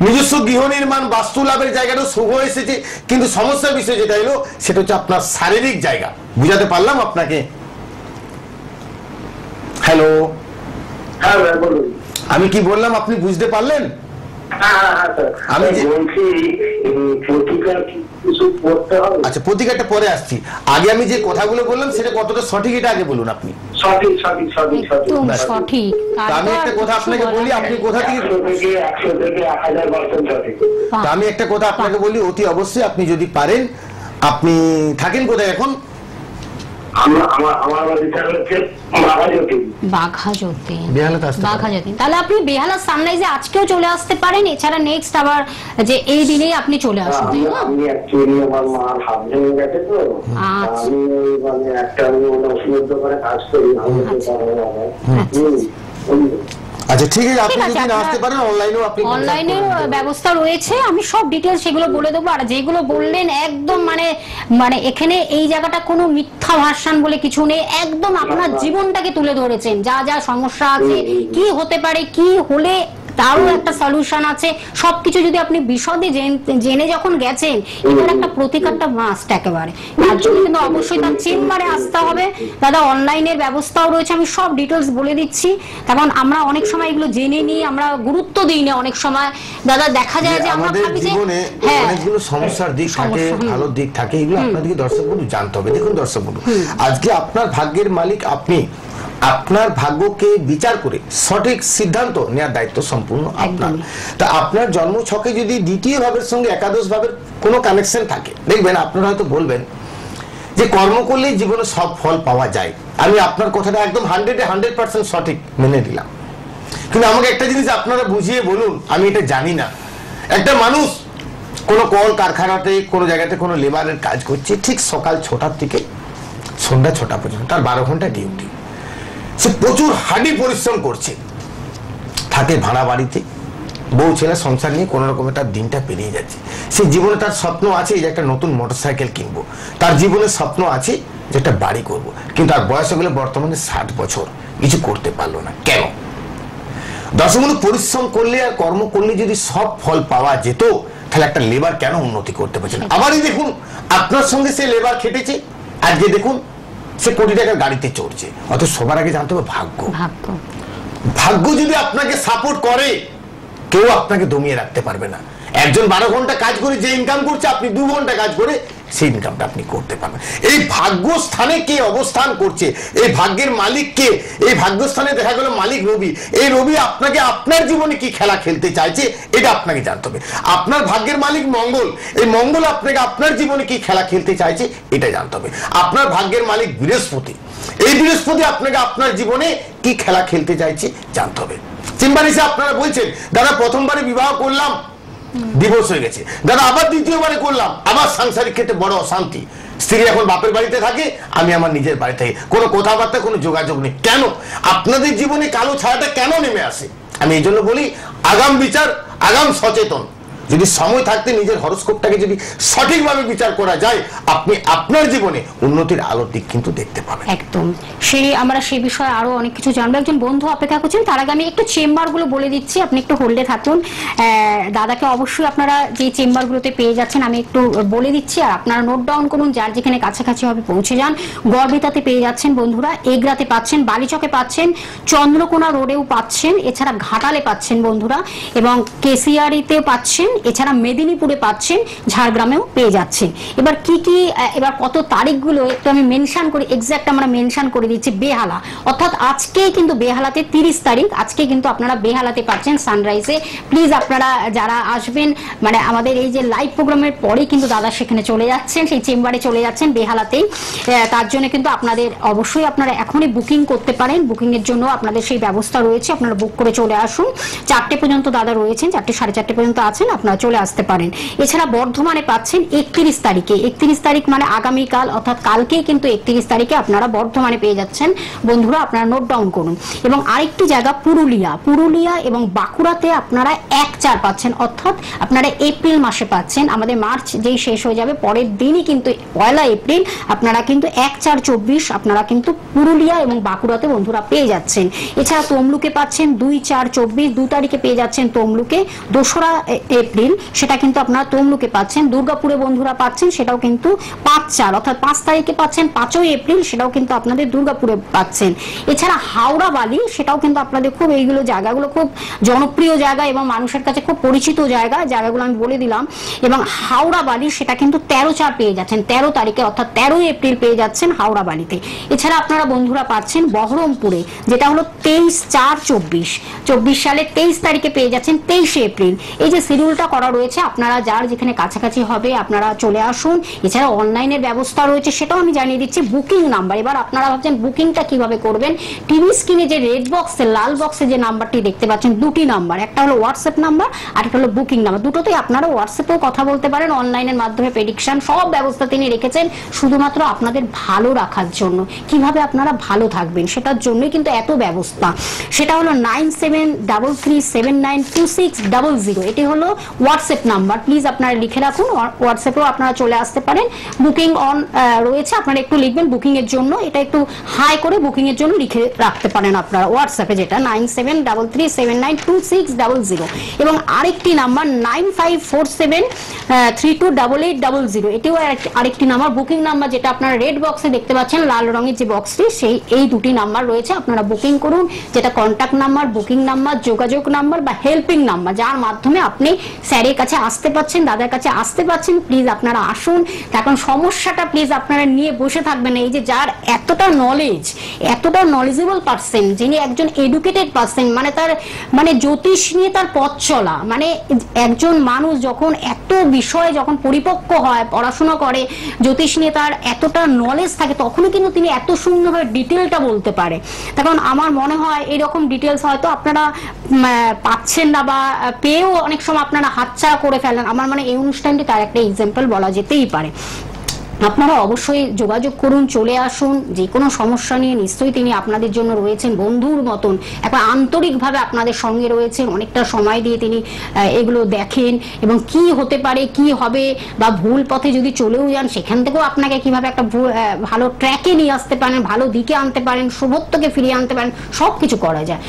নিজস্ব গৃহ নির্মাণ, বাস্তু লাভের জায়গাটাও শুভ এসেছে, কিন্তু সমস্যার বিষয় যেটা এলো সেটা হচ্ছে আপনার শারীরিক জায়গা। বুঝাতে পারলাম আপনাকে? হ্যালো, হ্যাঁ বলুন। আমি কি বললাম আপনি বুঝতে পারলেন? আমি বলছি প্রতিকার কিছু করতে হবে। আচ্ছা, প্রতিকারটা পরে আসছি, আগে আমি যে কথাগুলো বললাম সেটা কতটা সঠিক এটা আগে বলুন আপনি। সঠিক সঠিক সঠিক সঠিক সঠিক। আমি একটা কথা আপনাকে বলি, আপনি কোথা থেকে 100 থেকে 1000% সঠিক। তা আমি একটা কথা আপনাকে বলি, অতি অবশ্যই আপনি যদি পারেন, আপনি থাকেন কোথায় এখন? আমার বাড়িটা হচ্ছে বাঘাযতীন। বাঘাযতীন। তাহলে আপনি বেহালা সানরাইজে আজকেও চলে আসতে পারেন, এছাড়া নেক্সট আবার যে এই দিনেই আপনি চলে আসুন। আমি অ্যাকচুয়ালি আমার মার হাত ভেঙে গেছে, তো আমি মানে একটা ওষুধের দোকানে কাজ করি। আচ্ছা ঠিক আছে, আপনি যদি না আসতে পারেন অনলাইনেও আপনি অনলাইনে ব্যবস্থা রয়েছে, আমি সব ডিটেইলস সেগুলো বলে দেবো। আর যেগুলো বললেন একদম মানে এখানে এই জায়গাটা কোনো মিথ্যা ভাষণ বলে কিছু নেই, একদম আপনার জীবনটাকে তুলে ধরেছেন, যা যা সমস্যা আছে, কি হতে পারে, কি হলে তারও একটা সলিউশন আছে, সবকিছু যদি আপনি বিশদে জেনে যখন গেছেন, এটার একটা প্রতিকারটা মাস্ট একেবারে। তার জন্য কিন্তু অবশ্যই তার চেম্বারে আসতে হবে। দাদা অনলাইনের ব্যবস্থাও রয়েছে, আমি সব ডিটেলস বলে দিচ্ছি, কারণ আমরা অনেক সময় এগুলো জেনে নিই, আমরা গুরুত্ব দিই না অনেক সময়। দাদা দেখা যায় যে আমরা ভাবি যে হ্যাঁ অনেকগুলো সমস্যার দিক থাকে, ভালো দিক থাকে, এগুলো আপনাদেরকে দর্শক বন্ধু জানতে হবে। দেখুন দর্শক বন্ধু, আজকে আপনার ভাগ্যের মালিক আপনি, আপনার ভাগ্যকে বিচার করে সঠিক সিদ্ধান্ত নেওয়ার দায়িত্ব সম্পূর্ণ আপনার। তা আপনার জন্ম ছকে যদি দ্বিতীয় ভাবের সঙ্গে একাদশ ভাবের কোনো কানেকশন থাকে, দেখবেন আপনারা হয়তো বলবেন যে কর্ম করলে জীবনে সব ফল পাওয়া যায়। আমি আপনার কথাটা একদম 100% সঠিক মেনে নিলাম, কিন্তু আমাকে একটা জিনিস আপনারা বুঝিয়ে বলুন, আমি এটা জানি না। একটা মানুষ কোনো কল কারখানাতে কোনো জায়গাতে কোনো লেবারের কাজ করছে, ঠিক সকাল 6টার থেকে সন্ধ্যা 6টা পর্যন্ত, তার 12 ঘন্টা ডিউটি, সে প্রচুর হার্ডি পরিশ্রম করছে, থাকে ভাড়া বাড়িতে, বউ ছেলে সংসার নিয়ে কোনো রকম তার দিনটা পেরিয়ে যাচ্ছে। সে জীবনে তার স্বপ্ন আছে যে একটা নতুন মোটরসাইকেল কিনবো, তার জীবনের স্বপ্ন আছে যে একটা বাড়ি করবো, কিন্তু তার বয়স হয়ে গেলে বর্তমানে 60 বছর, কিছু করতে পারলো না। কেন? দর্শকবন্ধু, পরিশ্রম করলে আর কর্ম করলে যদি সব ফল পাওয়া যেত, তাহলে একটা লেবার কেন উন্নতি করতে পারছে না? আবারই দেখুন, আপনার সঙ্গে সে লেবার খেটেছে, আজকে দেখুন সে কোটি টাকার গাড়িতে চড়ছে। অত সবার আগে জানতে হবে ভাগ্য। ভাগ্য যদি আপনাকে সাপোর্ট করে, কেউ আপনাকে দমিয়ে রাখতে পারবে না। একজন 12 ঘন্টা কাজ করে যে ইনকাম করছে, আপনি 2 ঘন্টা কাজ করে সেই ইনকামটা আপনি করতে পারবেন। এই ভাগ্য স্থানে কে অবস্থান করছে, এই ভাগ্যের মালিক কে, এই ভাগ্যস্থানে দেখা গেল মালিক রবি, এই রবি আপনাকে আপনার জীবনে কি খেলা খেলতে চাইছে এটা আপনাকে জানতে হবে। আপনার ভাগ্যের মালিক মঙ্গল, এই মঙ্গল আপনাকে আপনার জীবনে কি খেলা খেলতে চাইছে এটা জানতে হবে। আপনার ভাগ্যের মালিক বৃহস্পতি, এই বৃহস্পতি আপনাকে আপনার জীবনে কি খেলা খেলতে চাইছে জানতে হবে। চেম্বার এসে আপনারা বলছেন দাদা প্রথমবারে বিবাহ করলাম, ডিভোর্স হয়ে গেছে, দাদা আবার দ্বিতীয়বারে করলাম, আবার সাংসারিক ক্ষেত্রে বড় অশান্তি, স্ত্রী এখন বাপের বাড়িতে থাকে, আমি আমার নিজের বাড়ি থেকে, কোনো কথাবার্তা কোনো যোগাযোগ নেই। কেন? আপনাদের জীবনে কালো ছায়াটা কেন নেমে আসে? আমি এই জন্য বলি, আগাম বিচার, আগাম সচেতন, যদি সময় থাকতে নিজের হরোস্কোপটাকে যদি সঠিকভাবে বিচার করা যায়, আপনি আপনার জীবনে উন্নতির আলোর দিক কিন্তু দেখতে পাবেন। একদম, আমরা সেই বিষয়ে আরো অনেক কিছু জানবো। একজন বন্ধু অপেক্ষা করছেন, তার আগে আমি একটু চেম্বার গুলো বলে দিচ্ছি, আপনি একটু হোল্ডে থাকুন। দাদাকে অবশ্যই আপনারা যে চেম্বার গুলোতে পেয়ে যাচ্ছেন আমি একটু বলে দিচ্ছি, আর আপনারা নোট ডাউন করুন, যার যেখানে কাছাকাছি হবে পৌঁছে যান। গড়বেতাতে পেয়ে যাচ্ছেন বন্ধুরা, এগরাতে পাচ্ছেন, বালিচকে পাচ্ছেন, চন্দ্রকোনা রোডেও পাচ্ছেন, এছাড়া ঘাটালে পাচ্ছেন বন্ধুরা, এবং কেসিয়ারিতেও পাচ্ছেন, এছাড়া মেদিনীপুরে পাচ্ছেন, ঝাড়গ্রামেও পেয়ে যাচ্ছেন। এবার কি কি, এবার কত তারিখগুলো একটু আমি মেনশন করি, এক্সাক্ট আমরা মেনশন করে দিচ্ছি। বেহালা, অর্থাৎ আজকে কিন্তু বেহালাতে 30 তারিখ, আজকে কিন্তু আপনারা বেহালাতে পাচ্ছেন সানরাইজে। প্লিজ আপনারা যারা আসবেন, মানে আমাদের এই যে লাইভ প্রোগ্রামের পরে কিন্তু দাদা সেখানে চলে যাচ্ছেন, সেই চেম্বারে চলে যাচ্ছেন বেহালাতেই। তার জন্য কিন্তু আপনাদের অবশ্যই আপনারা এখনই বুকিং করতে পারেন, বুকিং এর জন্য আপনাদের সেই ব্যবস্থা রয়েছে, আপনারা বুক করে চলে আসুন। 4টে পর্যন্ত দাদা রয়েছেন, 4টে সাড়ে 4টে পর্যন্ত আছেন, আপনারা চলে আসতে পারেন। এছাড়া বর্ধমানে পাচ্ছেন 31 তারিখে, 31 তারিখ মানে আগামীকাল, অর্থাৎ কালকেই কিন্তু 31 তারিখে আপনারা বর্ধমানে পেয়ে যাচ্ছেন বন্ধুরা, আপনারা নোট ডাউন করুন। এবং আরেকটি জায়গা পুরুলিয়া এবং বাঁকুড়াতে আপনারা 1/4 পাচ্ছেন, অর্থাৎ আপনারা এপ্রিল মাসে পাচ্ছেন। আমাদের মার্চ যেই শেষ হয়ে যাবে পরের দিনই কিন্তু 1 এপ্রিল আপনারা কিন্তু 1/4/24 আপনারা কিন্তু পুরুলিয়া এবং বাঁকুড়াতে বন্ধুরা পেয়ে যাচ্ছেন। এছাড়া তমলুকে পাচ্ছেন 2/4/24, 2 তারিখে পেয়ে যাচ্ছেন তমলুকে। 2রা এপ্রিল সেটা কিন্তু আপনারা তমলুকে পাচ্ছেন। দুর্গাপুরে বন্ধুরা পাচ্ছেন, সেটাও কিন্তু 5/4 অর্থাৎ 5 তারিখে পাচ্ছেন। 5ই এপ্রিল সেটাও কিন্তু আপনাদের দুর্গাপুরে পাচ্ছেন। এছাড়া হাওড়া বালি, সেটাও কিন্তু আপনাদের খুব, এইগুলো জায়গাগুলো খুব জনপ্রিয় জায়গা এবং মানুষের কাছে খুব পরিচিত জায়গাগুলো আমি বলে দিলাম। এবং হাওড়া বালি সেটা কিন্তু 13/4 পেয়ে যাচ্ছেন, 13 তারিখে অর্থাৎ 13ই এপ্রিল পেয়ে যাচ্ছেন হাওড়া বালিতে। এছাড়া আপনারা বন্ধুরা পাচ্ছেন বহরমপুরে, যেটা হলো 23/4/24 সালে 23 তারিখে পেয়ে যাচ্ছেন 23শে এপ্রিল। এই যে শিডিউলটা করা রয়েছে, আপনারা যার যেখানে কাছাকাছি হবে আপনারা চলে আসুন। এছাড়া অনলাইনের ব্যবস্থা রয়েছে, সেটাও আমি জানিয়ে দিচ্ছি। বুকিং নাম্বার, এবার আপনারা ভাবছেন বুকিংটা কিভাবে করবেন। টিভি স্ক্রিনে যে রেড বক্সে, লাল বক্সে যে নাম্বারটি দেখতে পাচ্ছেন, 2টি নাম্বার, একটা হলো হোয়াটসঅ্যাপ নাম্বার আর একটা হলো বুকিং নাম্বার। দুটোতেই আপনারা হোয়াটসঅ্যাপেও কথা বলতে পারেন, অনলাইনের মাধ্যমে প্রেডিকশন সব ব্যবস্থা তিনি রেখেছেন শুধুমাত্র আপনাদের ভালো রাখার জন্য। কিভাবে আপনারা ভালো থাকবেন সেটার জন্যই কিন্তু এত ব্যবস্থা। সেটা হলো 9733792600, এটি হলো হোয়াটসঅ্যাপ নাম্বার। প্লিজ আপনারা লিখে রাখুন, হোয়াটসঅ্যাপেও আপনারা চলে আসতে পারেন। বুকিং অন রয়েছে, আপনারা একটু লিখবেন বুকিং এর জন্য, এটা একটু হাই করে বুকিং এর জন্য লিখে রাখতে পারেন আপনারা হোয়াটসঅ্যাপে, যেটা 9733792600। এবং আরেকটি নাম্বার 9547328800, এটিও আরেকটি নাম্বার, বুকিং নাম্বার, যেটা আপনারা রেড বক্সে দেখতে পাচ্ছেন, লাল রঙের যে বক্সটি, সেই এই 2টি নাম্বার রয়েছে। আপনারা বুকিং করুন, যেটা কন্ট্যাক্ট নাম্বার, বুকিং নাম্বার, যোগাযোগ নাম্বার বা হেল্পিং নাম্বার, যার মাধ্যমে আপনি স্যারের কাছে আসতে পাচ্ছেন, দাদার কাছে আসতে পাচ্ছেন। প্লিজ আপনারা আসুন, এখন সমস্যাটা প্লিজ আপনারা নিয়ে বসে থাকবেন। এই যে যার এতটা নলেজেবল পার্সন, যিনি একজন এডুকেটেড পার্সন, মানে তার মানে জ্যোতিষ নিয়ে তার পথ চলা, মানে একজন মানুষ যখন এত বিষয়ে যখন পরিপক্ক হয়, পড়াশোনা করে, জ্যোতিষ নিয়ে তার এতটা নলেজ থাকে, তখনই কিন্তু তিনি এত সুন্দরভাবে ডিটেলটা বলতে পারে। তখন আমার মনে হয় এরকম ডিটেলস হয়তো আপনারা পাচ্ছেন না, বা পেয়েও অনেক সময় আপনারা হাতছাড়া করে ফেলেন। আমার মানে এই অনুষ্ঠানটি তার একটা এক্সাম্পল বলা যেতেই পারে। আপনারা অবশ্যই যোগাযোগ করুন, চলে আসুন। যে কোনো সমস্যা নিয়ে নিশ্চয়ই তিনি আপনাদের জন্য রয়েছেন বন্ধুর মতন, একবার আন্তরিকভাবে আপনাদের সঙ্গে রয়েছেন। অনেকটা সময় দিয়ে তিনি এগুলো দেখেন এবং কি হতে পারে, কি হবে, বা ভুল পথে যদি চলেও যান সেখান থেকেও আপনাকে কিভাবে একটা ভালো ট্র্যাকে নিয়ে আসতে পারেন, ভালো দিকে আনতে পারেন, শুভত্বকে ফিরিয়ে আনতে পারেন, সব কিছু করা যায়।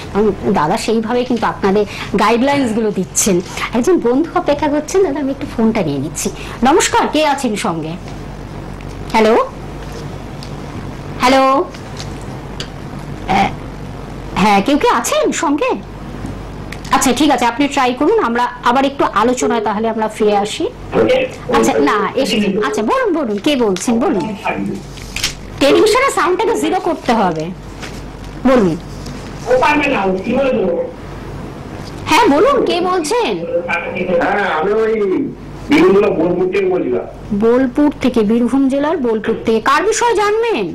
দাদা সেইভাবে কিন্তু আপনাদের গাইডলাইন্স গুলো দিচ্ছেন। একজন বন্ধু অপেক্ষা করছেন, দাদা আমি একটু ফোনটা নিয়ে নিচ্ছি। নমস্কার, কে আছেন সঙ্গে? হ্যালো হ্যালো, হ্যাঁ কেউ কে আছেন সঙ্গে? আচ্ছা ঠিক আছে, আপনি ট্রাই করুন, আমরা আবার একটু আলোচনায় তাহলে আমরা ফিরে আসি। আচ্ছা না এসেছেন, আচ্ছা বলুন বলুন, কে বলছেন বলুন। টেলিভিশনের সাউন্ডটাকে 0 করতে হবে, বলুন। হ্যাঁ বলুন, কে বলছেন? বোলপুর থেকে, বীরভূম জেলার বোলপুর থেকে। কার বিষয়ে জানবেন?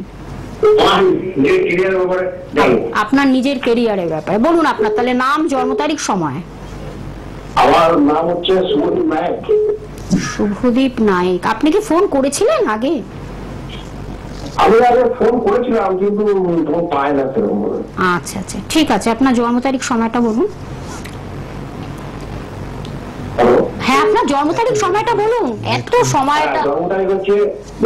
আপনার নিজের ক্যারিয়ারের ব্যাপারে বলুন। আপনার তাহলে নাম, জন্ম তারিখ, সময়। আমার নাম হচ্ছে শুভদীপ নায়ক। শুভদীপ নায়ক, আপনি কি ফোন করেছিলেন আগে? আমি আগে ফোন করেছিলাম কিন্তু ফোন পাই না। আচ্ছা আচ্ছা ঠিক আছে, আপনার জন্ম তারিখ, সময়টা বলুন। হ্যাঁ আপনার জন্ম তারিখ সময়টা বলুন, এত সময়টা। জন্ম তারিখ হচ্ছে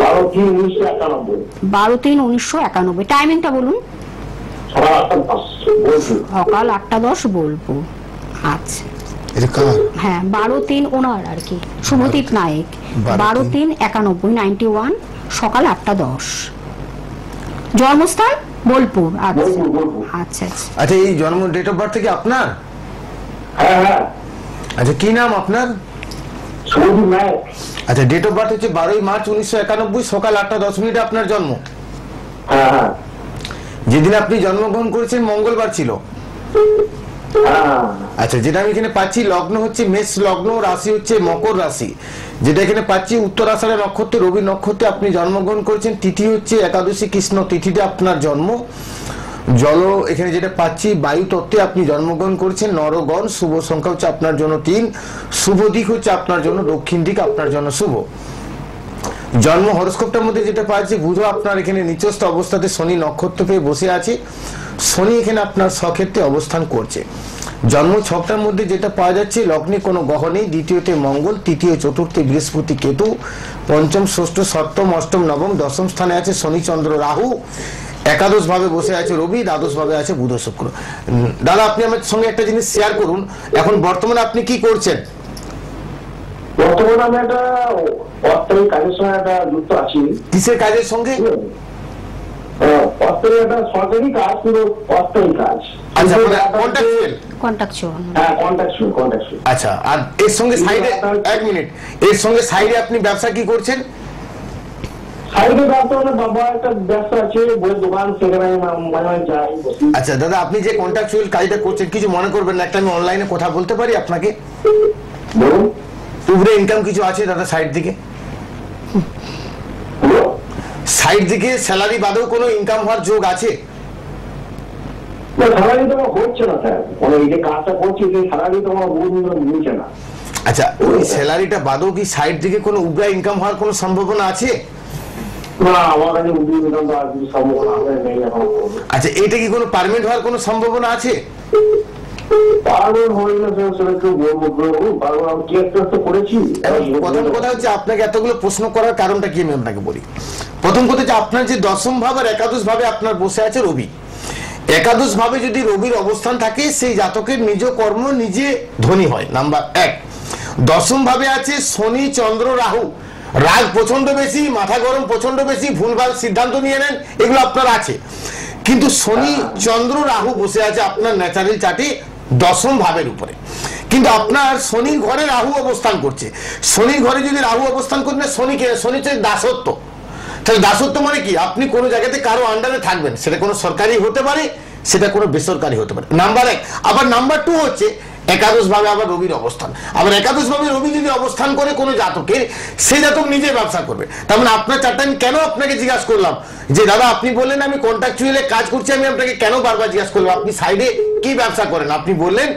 12/3/1991। 12/3/1991। টাইমিংটা বলুন। সকাল 8:10 বোলপুর। আচ্ছা হ্যাঁ, 12/3 ওনার আর কি, শুভদীপ নায়েক। 12/3/91 সকাল 8:10। জন্মস্থান বোলপুর। আচ্ছা আচ্ছা আচ্ছা। আচ্ছা, এই জন্ম ডেট অফ বার্থ থেকে আপনার? হ্যাঁ। আচ্ছা, কি নাম আপনার? শুভদীপ নায়েক। আচ্ছা, ডেট অফ বার্থ হচ্ছে 12 মার্চ 1991 সকাল 8:10 আপনার জন্ম। হ্যাঁ। যেদিন আপনি জন্মগ্রহণ করেছেন মঙ্গলবার ছিল। আচ্ছা, যেটা আমি এখানে পাচ্ছি লগ্ন হচ্ছে মেষ লগ্ন, রাশি হচ্ছে মকর রাশি। যেটা এখানে পাচ্ছি উত্তরাষাঢ়া নক্ষত্রে রবি নক্ষত্রে আপনি জন্মগ্রহণ করেছেন। তিথি হচ্ছে একাদশী কৃষ্ণ তিথিতে আপনার জন্ম। জল এখানে যেটা পাচ্ছি বায়ু তত্ত্বে আপনি জন্মগ্রহণ করেছেন। নরগণ, শুভ সংখ্যা হচ্ছে আপনার জন্য 3, শুভ দিক হচ্ছে আপনার জন্য দক্ষিণ দিক, আপনার জন্য শুভ। জন্ম হরস্কোপটার মধ্যে যেটা পাচ্ছি বুধ আপনার এখানে নিচস্থ অবস্থাতে শনি নক্ষত্র পেয়ে বসে আছে। শনি এখানে আপনার স্বক্ষেত্রে অবস্থান করছে। জন্ম ছকটার মধ্যে যেটা পাওয়া যাচ্ছে লগ্নে কোনো গ্রহ নেই। দ্বিতীয়তে মঙ্গল, তৃতীয় চতুর্থে বৃহস্পতি কেতু, পঞ্চম ষষ্ঠ সপ্তম অষ্টম নবম দশম স্থানে আছে শনি চন্দ্র রাহু। একাদশ ভাবে বসে আছে রবি, দ্বাদশ ভাবে আছে বুধ শুক্র। দাদা, আপনি আমার সঙ্গে একটা জিনিস শেয়ার করুন, এখন বর্তমানে আপনি কি করছেন? বর্তমানে আমি একটা অস্থায়ী কাজের সঙ্গে একটা যুক্ত আছি। কিসের কাজের সঙ্গে? অস্থায়ী একটা সরকারি কাজ, পুরো অস্থায়ী কাজ। আচ্ছা, আচ্ছা, আর এর সঙ্গে সাইডে, এক মিনিট, এর সঙ্গে সাইডে আপনি ব্যবসা কি করছেন? আচ্ছা দাদা, আপনি যে কন্ট্রাকচুয়াল কাজটা করছেন কিছু মনে করবেন না, একটা আমি অনলাইনে কথা বলতে পারি আপনাকে? উপরে ইনকাম কিছু আছে দাদা সাইড দিকে? সাইড দিকে স্যালারি বাদেও কোনো ইনকাম হওয়ার যোগ আছে? আচ্ছা, ওই স্যালারিটা বাদেও কি সাইড দিকে কোনো উগ্রা ইনকাম হওয়ার কোনো সম্ভাবনা আছে? আচ্ছা, এটা কি কোনো পার্মানেন্ট হওয়ার কোনো সম্ভাবনা আছে? প্রথম কথা হচ্ছে আপনাকে এতগুলো প্রশ্ন করার কারণটা কি আমি আপনাকে বলি। প্রথম কথা হচ্ছে আপনার যে দশম ভাব আর একাদশ ভাবে আপনার বসে আছে রবি। একাদশ ভাবে যদি রবির অবস্থান থাকে সেই জাতকের নিজ কর্ম নিজে ধনী হয়, নাম্বার 1। দশম ভাবে আছে শনি চন্দ্র রাহু। রাগ প্রচন্ড বেশি, মাথা গরম প্রচন্ড বেশি, ভুলভাল সিদ্ধান্ত নিয়ে নেন, এগুলো আপনার আছে। কিন্তু শনি চন্দ্র রাহু বসে আছে আপনার ন্যাচারাল চার্টে দশম ভাবের উপরে। কিন্তু আপনার শনির ঘরে রাহু অবস্থান করছে। শনির ঘরে যদি রাহু অবস্থান করবে, শনি হচ্ছে দাসত্ব। তাহলে দাসত্ব মানে কি? আপনি কোনো জায়গাতে কারো আন্ডারে থাকবেন, সেটা কোনো সরকারি হতে পারে, সেটা কোনো বেসরকারি হতে পারে, নাম্বার 1। আবার নাম্বার 2 হচ্ছে একাদশ ভাবে আবার রবির অবস্থান। আবার একাদশ ভাবে রবি যদি অবস্থান করে কোনো জাতকের, সেই জাতক নিজে ব্যবসা করবে। তার মানে আপনার চারটা আমি কেন আপনাকে জিজ্ঞাসা করলাম যে দাদা আপনি বললেন আমি কন্ট্রাকচুয়ালে কাজ করছি, আমি আপনাকে কেন বারবার জিজ্ঞাসা করলাম আপনি সাইডে কি ব্যবসা করেন? আপনি বললেন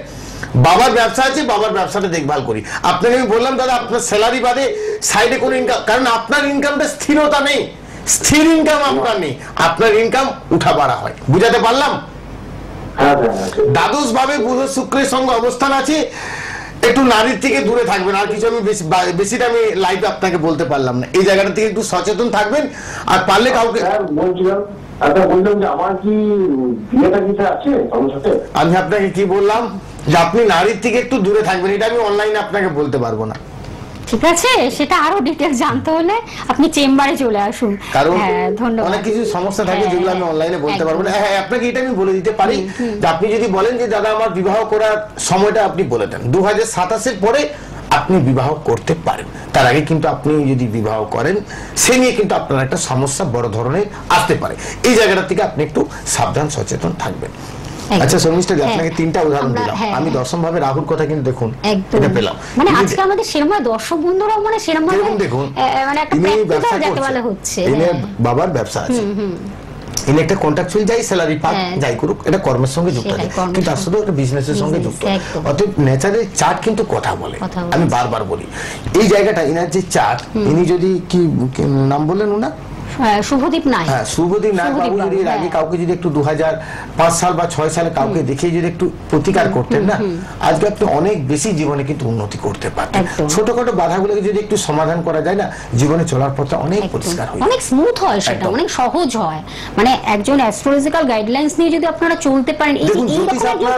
বাবার ব্যবসা আছে, বাবার ব্যবসাটা দেখভাল করি। আপনাকে আমি বললাম দাদা আপনার স্যালারি বাদে সাইডে কোনো ইনকাম, কারণ আপনার ইনকামটা স্থিরতা নেই, স্থির ইনকাম আপনার নেই, আপনার ইনকাম উঠা বাড়া হয়। বুঝাতে পারলাম? দ্বাদশ ভাবে বুধ শুক্রের সঙ্গে অবস্থান আছে। একটু নারীর থেকে দূরে থাকবেন, আর কিছু আমি বেশিটা আমি লাইভে আপনাকে বলতে পারলাম না। এই জায়গাটা থেকে একটু সচেতন থাকবেন, আর পারলে কাউকে আমি আপনাকে কি বললাম যে আপনি নারীর থেকে একটু দূরে থাকবেন, এটা আমি অনলাইনে আপনাকে বলতে পারবো না। ঠিক আছে, সেটা আরো ডিটেইলস জানতে হলে আপনি চেম্বারে চলে আসুন। কারণ ধন্যবাদ, অনেক কিছু সমস্যা থাকে যেগুলো আমি অনলাইনে বলতে পারবো না। হ্যাঁ, আপনাকে এটা আমি বলে দিতে পারি যে আপনি যদি বলেন যে দাদা আমার বিবাহ করার সময়টা আপনি বলে দেন 2027-এর পরে আপনি বিবাহ করতে পারেন। তার আগে কিন্তু আপনি যদি বিবাহ করেন সে নিয়ে কিন্তু আপনার একটা সমস্যা বড় ধরনের আসতে পারে। এই জায়গাটা থেকে আপনি একটু সাবধান সচেতন থাকবেন। আচ্ছা শর্মিষ্ঠা, আপনাকে 3টা উদাহরণ দিলাম। আমি দশম ভাবে রাহুর কথা কিন্তু দেখুন এটা পেলাম। মানে আজকে আমাদের সেরকম দর্শক বন্ধুরা মানে সেরকম ভাবে দেখুন মানে একটা প্র্যাকটিক্যাল যাকে বলা হচ্ছে। এনে বাবার ব্যবসা আছে, এনে একটা কন্ট্রাকচুয়াল যাই স্যালারি পাক যাই করুক, এটা কর্মের সঙ্গে যুক্ত আছে, কিন্তু তার সাথে একটা বিজনেসের সঙ্গে যুক্ত। অতএব ন্যাচারাল চার্ট কিন্তু কথা বলে, আমি বারবার বলি এই জায়গাটা এনার যে চার্ট, ইনি যদি কি নাম বললেন ওনার শুভদীপ নায়ক। হ্যাঁ, শুভদীপ নায়ক বাবু যদি এর আগে কাউকে যদি একটু 2005 সাল বা 6 সালে কাউকে দেখে যদি একটু প্রতিকার করতেন না, আজকে আপনি অনেক বেশি জীবনে কিন্তু উন্নতি করতে পারতেন। ছোটখাটো বাধাগুলোকে যদি একটু সমাধান করা যায় না, জীবনে চলার পথটা অনেক পরিষ্কার হয়, অনেক স্মুথ হয়, সেটা অনেক সহজ হয়। মানে একজন অ্যাস্ট্রোলজিক্যাল গাইডলাইন্স নিয়ে যদি আপনারা চলতে পারেন, এই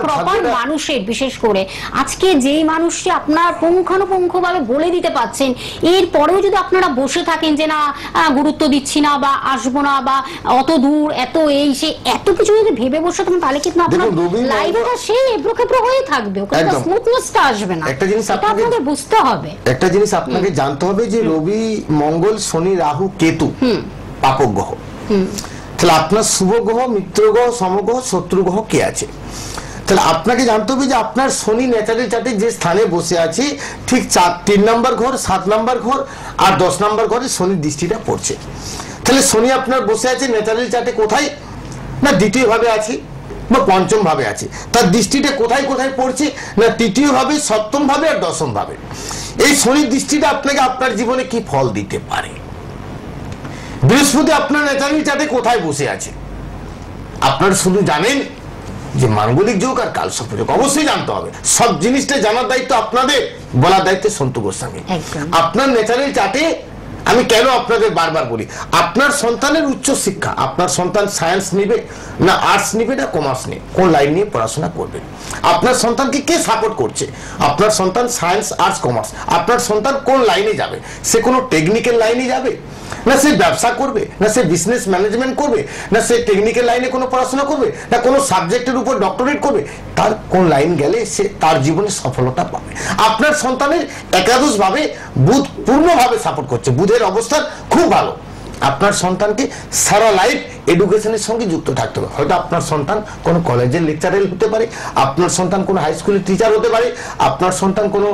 প্রপার মানুষের, বিশেষ করে আজকে যেই মানুষটি আপনার পুঙ্খানুপুঙ্খভাবে বলে দিতে পারছেন, এরপরেও যদি আপনারা বসে থাকেন যে না গুরুত্ব দিচ্ছি না বা আসবো না বা অত দূর এত এই সে এত কিছু যদি ভেবে বসে থাকেন, তাহলে কিন্তু আপনার লাইফটা সেই এবড়োখেবড়ো হয়ে থাকবে, ওখানে স্মুথনেসটা আসবে না। একটা জিনিস আপনাদের বুঝতে হবে, একটা জিনিস আপনাকে জানতে হবে যে রবি, মঙ্গল, শনি, রাহু, কেতু পাপক গ্রহ। তাহলে আপনার শুভ গ্রহ, মিত্র গ্রহ, সমগ্রহ, শত্রু গ্রহ কে আছে? তাহলে আপনাকে জানতে হবে যে আপনার শনি ন্যাচারাল চার্টে যে স্থানে বসে আছে, ঠিক 3 নম্বর ঘর, 7 নম্বর ঘর আর 10 নম্বর ঘরে শনির দৃষ্টিটা পড়ছে। তাহলে শনি আপনার বসে আছে ন্যাচারাল চার্টে কোথায় না, দ্বিতীয় ভাবে আছে বা পঞ্চম ভাবে আছে। তার দৃষ্টিটা কোথায় কোথায় পড়ছে না, তৃতীয় ভাবে, সপ্তম ভাবে আর দশম ভাবে। এই শনির দৃষ্টিটা আপনাকে আপনার জীবনে কি ফল দিতে পারে? বৃহস্পতি আপনার ন্যাচারাল চার্টে কোথায় বসে আছে? আপনারা শুধু জানেন যে মাঙ্গলিক যোগ আর কালসর্প যোগ, অবশ্যই জানতে হবে। সব জিনিসটা জানার দায়িত্ব আপনাদের, বলার দায়িত্ব সন্তু গোস্বামী। আপনার ন্যাচারাল চার্টে আমি কেন আপনাদের বারবার বলি, আপনার সন্তানের উচ্চ শিক্ষা, আপনার সন্তান সায়েন্স নিবে না আর্টস নিবে না কমার্স নিয়ে, কোন লাইন নিয়ে পড়াশোনা করবে, আপনার সন্তানকে কে সাপোর্ট করছে, আপনার সন্তান সায়েন্স, আর্টস, কমার্স, আপনার সন্তান কোন লাইনে যাবে, সে কোনো টেকনিক্যাল লাইনে যাবে না সে ব্যবসা করবে, না সে বিজনেস ম্যানেজমেন্ট করবে, না সে টেকনিক্যাল লাইনে কোনো পড়াশোনা করবে, না কোনো সাবজেক্টের উপর ডক্টরেট করবে, তার কোন লাইন গেলে সে তার জীবনে সফলতা পাবে। আপনার সন্তানের একাদশ ভাবে বুধ পূর্ণভাবে সাপোর্ট করছে, বুধের অবস্থান খুব ভালো। আপনার সন্তানকে সারা লাইফ এডুকেশনের সঙ্গে যুক্ত থাকতে হবে। হয়তো আপনার সন্তান কোনো কলেজের লেকচারার হতে পারে, আপনার সন্তান কোনো হাই স্কুলের টিচার হতে পারে, আপনার সন্তান কোনো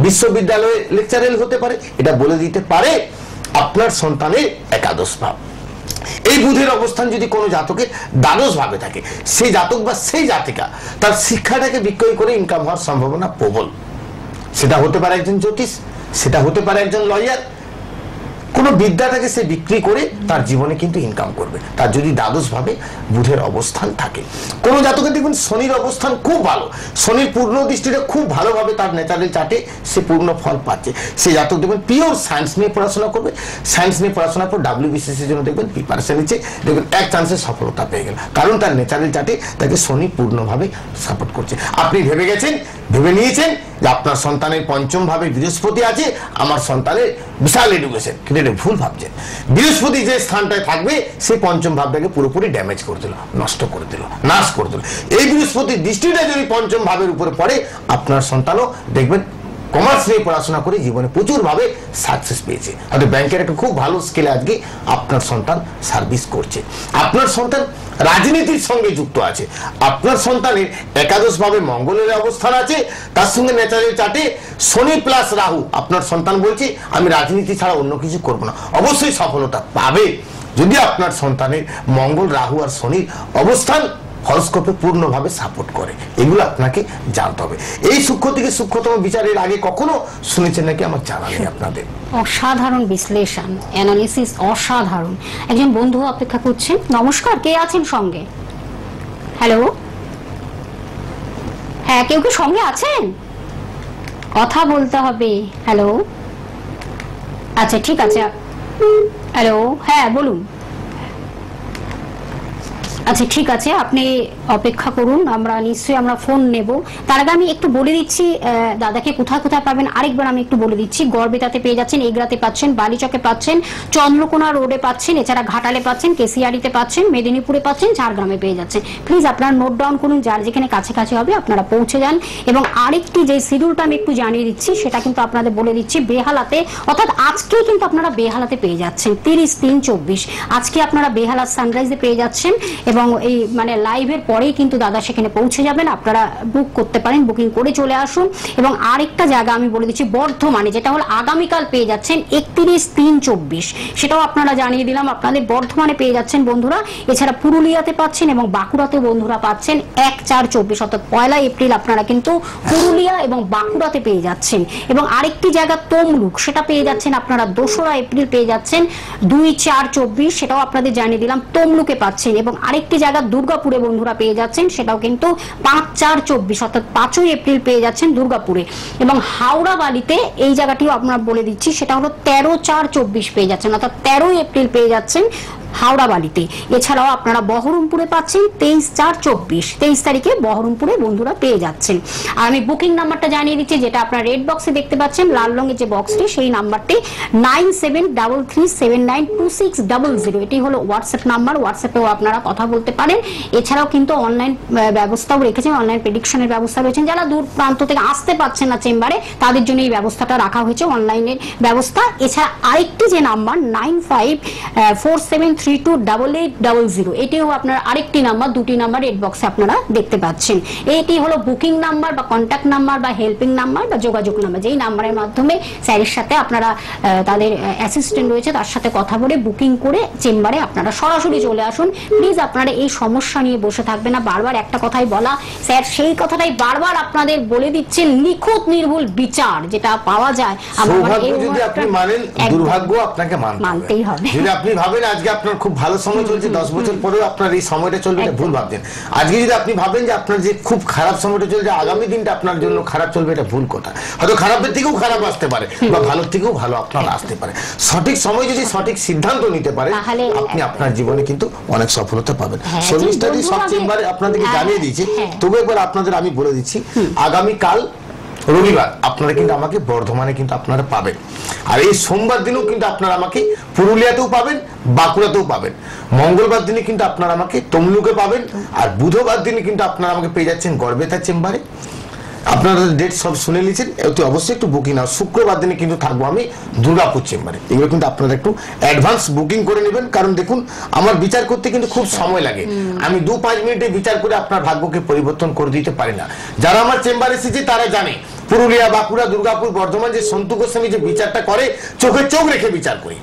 বিশ্ববিদ্যালয়ের লেকচারার হতে পারে। এটা বলে দিতে পারে আপনার সন্তানের একাদশ ভাব। এই বুধের অবস্থান যদি কোনো জাতকের দ্বাদশ ভাবে থাকে, সেই জাতক বা সেই জাতিকা তার শিক্ষাটাকে বিক্রয় করে ইনকাম হওয়ার সম্ভাবনা প্রবল। সেটা হতে পারে একজন জ্যোতিষ, সেটা হতে পারে একজন লয়ার, কোনো বিদ্যাটাকে সে বিক্রি করে তার জীবনে কিন্তু ইনকাম করবে, তার যদি দ্বাদশ ভাবে বুধের অবস্থান থাকে। কোন জাতকের দেখবেন শনির অবস্থান খুব ভালো, শনির পূর্ণ দৃষ্টিটা খুব ভালোভাবে তার ন্যাচারাল চার্টে সে পূর্ণ ফল পাচ্ছে। সেই জাতক দেখবেন পিওর সায়েন্স নিয়ে পড়াশোনা করবে, সায়েন্স নিয়ে পড়াশোনার পর WBCS এর জন্য দেখবেন প্রিপারেশন নিচ্ছে, দেখবেন এক চান্সে সফলতা পেয়ে গেল, কারণ তার ন্যাচারাল চার্টে তাকে শনি পূর্ণভাবে সাপোর্ট করছে। আপনি ভেবে গেছেন, ভেবে নিয়েছেন যে আপনার সন্তানের পঞ্চম ভাবে বৃহস্পতি আছে, আমার সন্তানের বিশাল এডুকেশন, কিন্তু এটা ভুল ভাবছেন। বৃহস্পতি যে স্থানটায় থাকবে সেই পঞ্চম ভাবটাকে পুরোপুরি ড্যামেজ করে দিল, নষ্ট করে দিল, নাশ করে দিল। এই বৃহস্পতির দৃষ্টিটা যদি পঞ্চম ভাবের উপরে পড়ে, আপনার সন্তানও দেখবেন কমার্স নিয়ে পড়াশোনা করে জীবনে প্রচুর ভাবে সাকসেস পেয়েছে, হয়তো ব্যাংকের একটা খুব ভালো স্কেলে আজকে আপনার সন্তান সার্ভিস করছে। আপনার সন্তান রাজনীতির সঙ্গে যুক্ত আছে, আপনার সন্তানের একাদশ ভাবে মঙ্গলের অবস্থান আছে, তার সঙ্গে ন্যাচারাল চার্টে শনি প্লাস রাহু। আপনার সন্তান বলছে আমি রাজনীতি ছাড়া অন্য কিছু করবো না, অবশ্যই সফলতা পাবে যদি আপনার সন্তানের মঙ্গল, রাহু আর শনির অবস্থান হরস্কোপে পূর্ণভাবে সাপোর্ট করে। এগুলো আপনাকে জানতে হবে। এই সূক্ষ্ম থেকে সূক্ষ্মতম বিচারের আগে কখনো শুনেছেন নাকি আমার জানা নেই আপনাদের। অসাধারণ বিশ্লেষণ, অ্যানালিসিস অসাধারণ। একজন বন্ধু অপেক্ষা করছেন। নমস্কার, কে আছেন সঙ্গে? হ্যালো, হ্যাঁ, কেউ কি সঙ্গে আছেন? কথা বলতে হবে। হ্যালো, আচ্ছা ঠিক আছে। হ্যালো, হ্যাঁ বলুন। আচ্ছা ঠিক আছে, আপনি অপেক্ষা করুন, আমরা নিশ্চয়ই ফোন নেব। তার আগে আমি একটু বলে দিচ্ছি দাদাকে কোথায় কোথায় পাবেন। আরেকবার আমি একটু বলে দিচ্ছি, গড়বেতাতে পেয়ে যাচ্ছেন, এগরাতে পাচ্ছেন, বালিচকে পাচ্ছেন, চন্দ্রকোনা রোডে পাচ্ছেন, এছাড়া ঘাটালে পাচ্ছেন, কেসিয়ারিতে পাচ্ছেন, মেদিনীপুরে পাচ্ছেন, ঝাড়গ্রামে পেয়ে যাচ্ছেন। প্লিজ আপনারা নোট ডাউন করুন, যার যেখানে কাছাকাছি হবে আপনারা পৌঁছে যান। এবং আরেকটি যে শিডিউলটা আমি একটু জানিয়ে দিচ্ছি, সেটা কিন্তু আপনাদের বলে দিচ্ছি, বেহালাতে, অর্থাৎ আজকে কিন্তু আপনারা বেহালাতে পেয়ে যাচ্ছেন 30-3-24। আজকে আপনারা বেহালা সানরাইজে পেয়ে যাচ্ছেন এবং এবং এই মানে লাইভের পরেই কিন্তু দাদা সেখানে পৌঁছে যাবেন, আপনারা বুক করতে পারেন, বুকিং করে চলে আসুন। এবং আরেকটা জায়গা আমি বলে দিচ্ছি বর্ধমানে, যেটা হলো আগামীকাল পেয়ে যাচ্ছেন 31/3/24, সেটাও আপনারা জানিয়ে দিলাম, আপনাদের বর্ধমানে পেয়ে যাচ্ছেন বন্ধুরা। এছাড়া পুরুলিয়াতে পাচ্ছেন এবং বাঁকুড়াতে বন্ধুরা পাচ্ছেন 1/4/24, অর্থাৎ 1 এপ্রিল আপনারা কিন্তু পুরুলিয়া এবং বাঁকুড়াতে পেয়ে যাচ্ছেন। এবং আরেকটি জায়গা তমলুক, সেটা পেয়ে যাচ্ছেন আপনারা 2রা এপ্রিল পেয়ে যাচ্ছেন 2/4/24, সেটাও আপনাদের জানিয়ে দিলাম, তমলুকে পাচ্ছেন। এবং আরেকটি জায়গা দুর্গাপুরে বন্ধুরা পেয়ে যাচ্ছেন, সেটাও কিন্তু 5/4/24, অর্থাৎ 5ই এপ্রিল পেয়ে যাচ্ছেন দুর্গাপুরে। এবং হাওড়া বালিতে এই জায়গাটিও আপনারা বলে দিচ্ছি, সেটা হলো 13/4/24 পেয়ে যাচ্ছেন, অর্থাৎ 13ই এপ্রিল পেয়ে যাচ্ছেন হাওড়া বালিতে। এছাড়াও আপনারা বহরমপুরে পাচ্ছেন 23/4/24, 23 তারিখে বহরমপুরে বন্ধুরা পেয়ে যাচ্ছেন। আর আমি বুকিং নাম্বারটা জানিয়ে দিচ্ছি, যেটা আপনারা রেড বক্সে দেখতে পাচ্ছেন, লাল রঙের যে বক্সটি, সেই নাম্বারটি 9733792600, এটি হলো হোয়াটসঅ্যাপ নাম্বার। হোয়াটসঅ্যাপেও আপনারা কথা বলতে পারেন। এছাড়াও কিন্তু অনলাইন ব্যবস্থাও রেখেছেন, অনলাইন প্রেডিকশনের ব্যবস্থা রয়েছে। যারা দূর প্রান্ত থেকে আসতে পারছেন না চেম্বারে, তাদের জন্য এই ব্যবস্থাটা রাখা হয়েছে, অনলাইনের ব্যবস্থা। এছাড়া আরেকটি যে নাম্বার 9547328800, এটিও আপনার আরেকটি নাম্বার, দুটি নাম্বার রেড বক্সে আপনারা দেখতে পাচ্ছেন। এটি হলো বুকিং নাম্বার বা কন্ট্যাক্ট নাম্বার বা হেল্পিং নাম্বার বা যোগাযোগ নাম্বার, যেই নাম্বারের মাধ্যমে স্যারের সাথে আপনারা তাদের অ্যাসিস্ট্যান্ট রয়েছে তার সাথে কথা বলে বুকিং করে চেম্বারে আপনারা সরাসরি চলে আসুন। প্লিজ আপনারা এই সমস্যা নিয়ে বসে থাকবেন না। বারবার একটা কথাই বলা, স্যার সেই কথাটাই বারবার আপনাদের বলে দিচ্ছেন, নিখুঁত নির্ভুল বিচার যেটা পাওয়া যায়। যদি আপনি মানেন, দুর্ভাগ্য আপনাকে মানতেই হবে। যদি আপনি ভাবেন আজকে আপনার খুব ভালো সময় চলছে, 10 বছর পরেও আপনার এই সময়টা চলবে, এটা ভুল ভাবছেন। আজকে যদি আপনি ভাবেন যে আপনার যে খুব খারাপ সময়টা চলছে, আগামী দিনটা আপনার জন্য খারাপ চলবে, এটা ভুল কথা। হয়তো খারাপের থেকেও খারাপ আসতে পারে বা ভালোর থেকেও ভালো আপনার আসতে পারে। সঠিক সময় যদি সঠিক সিদ্ধান্ত নিতে পারে, আপনি আপনার জীবনে কিন্তু অনেক সফলতা পাবেন। সর্ভিসটাই সব চেম্বারে আপনাদেরকে জানিয়ে দিয়েছি, তবু একবার আপনাদের আমি বলে দিচ্ছি, আগামীকাল রবিবার আপনারা কিন্তু আমাকে বর্ধমানে কিন্তু আপনারা পাবেন। আর এই সোমবার দিনেও কিন্তু আপনারা আমাকে পুরুলিয়াতেও পাবেন, বাঁকুড়াতেও পাবেন। মঙ্গলবার দিনে কিন্তু আপনারা আমাকে তমলুকে পাবেন। আর বুধবার দিনে কিন্তু আপনারা আমাকে পেয়ে যাচ্ছেন গড়বেতা চেম্বারে। আপনারা ডেট সব শুনে নিয়েছেন, অতি অবশ্যই একটু বুকিং নাও। শুক্রবার দিনে কিন্তু থাকবো আমি দুর্গাপুর চেম্বারে। এগুলো কিন্তু আপনারা একটু অ্যাডভান্স বুকিং করে নেবেন, কারণ দেখুন আমার বিচার করতে কিন্তু খুব সময় লাগে। আমি 2-5 মিনিটে বিচার করে আপনার ভাগ্যকে পরিবর্তন করে দিতে পারি না। যারা আমার চেম্বারে এসেছে তারা জানে, পুরুলিয়া, বাঁকুড়া, দুর্গাপুর, বর্ধমান যে সন্তু গোস্বামী যে বিচারটা করে, চোখে চোখ রেখে বিচার করি।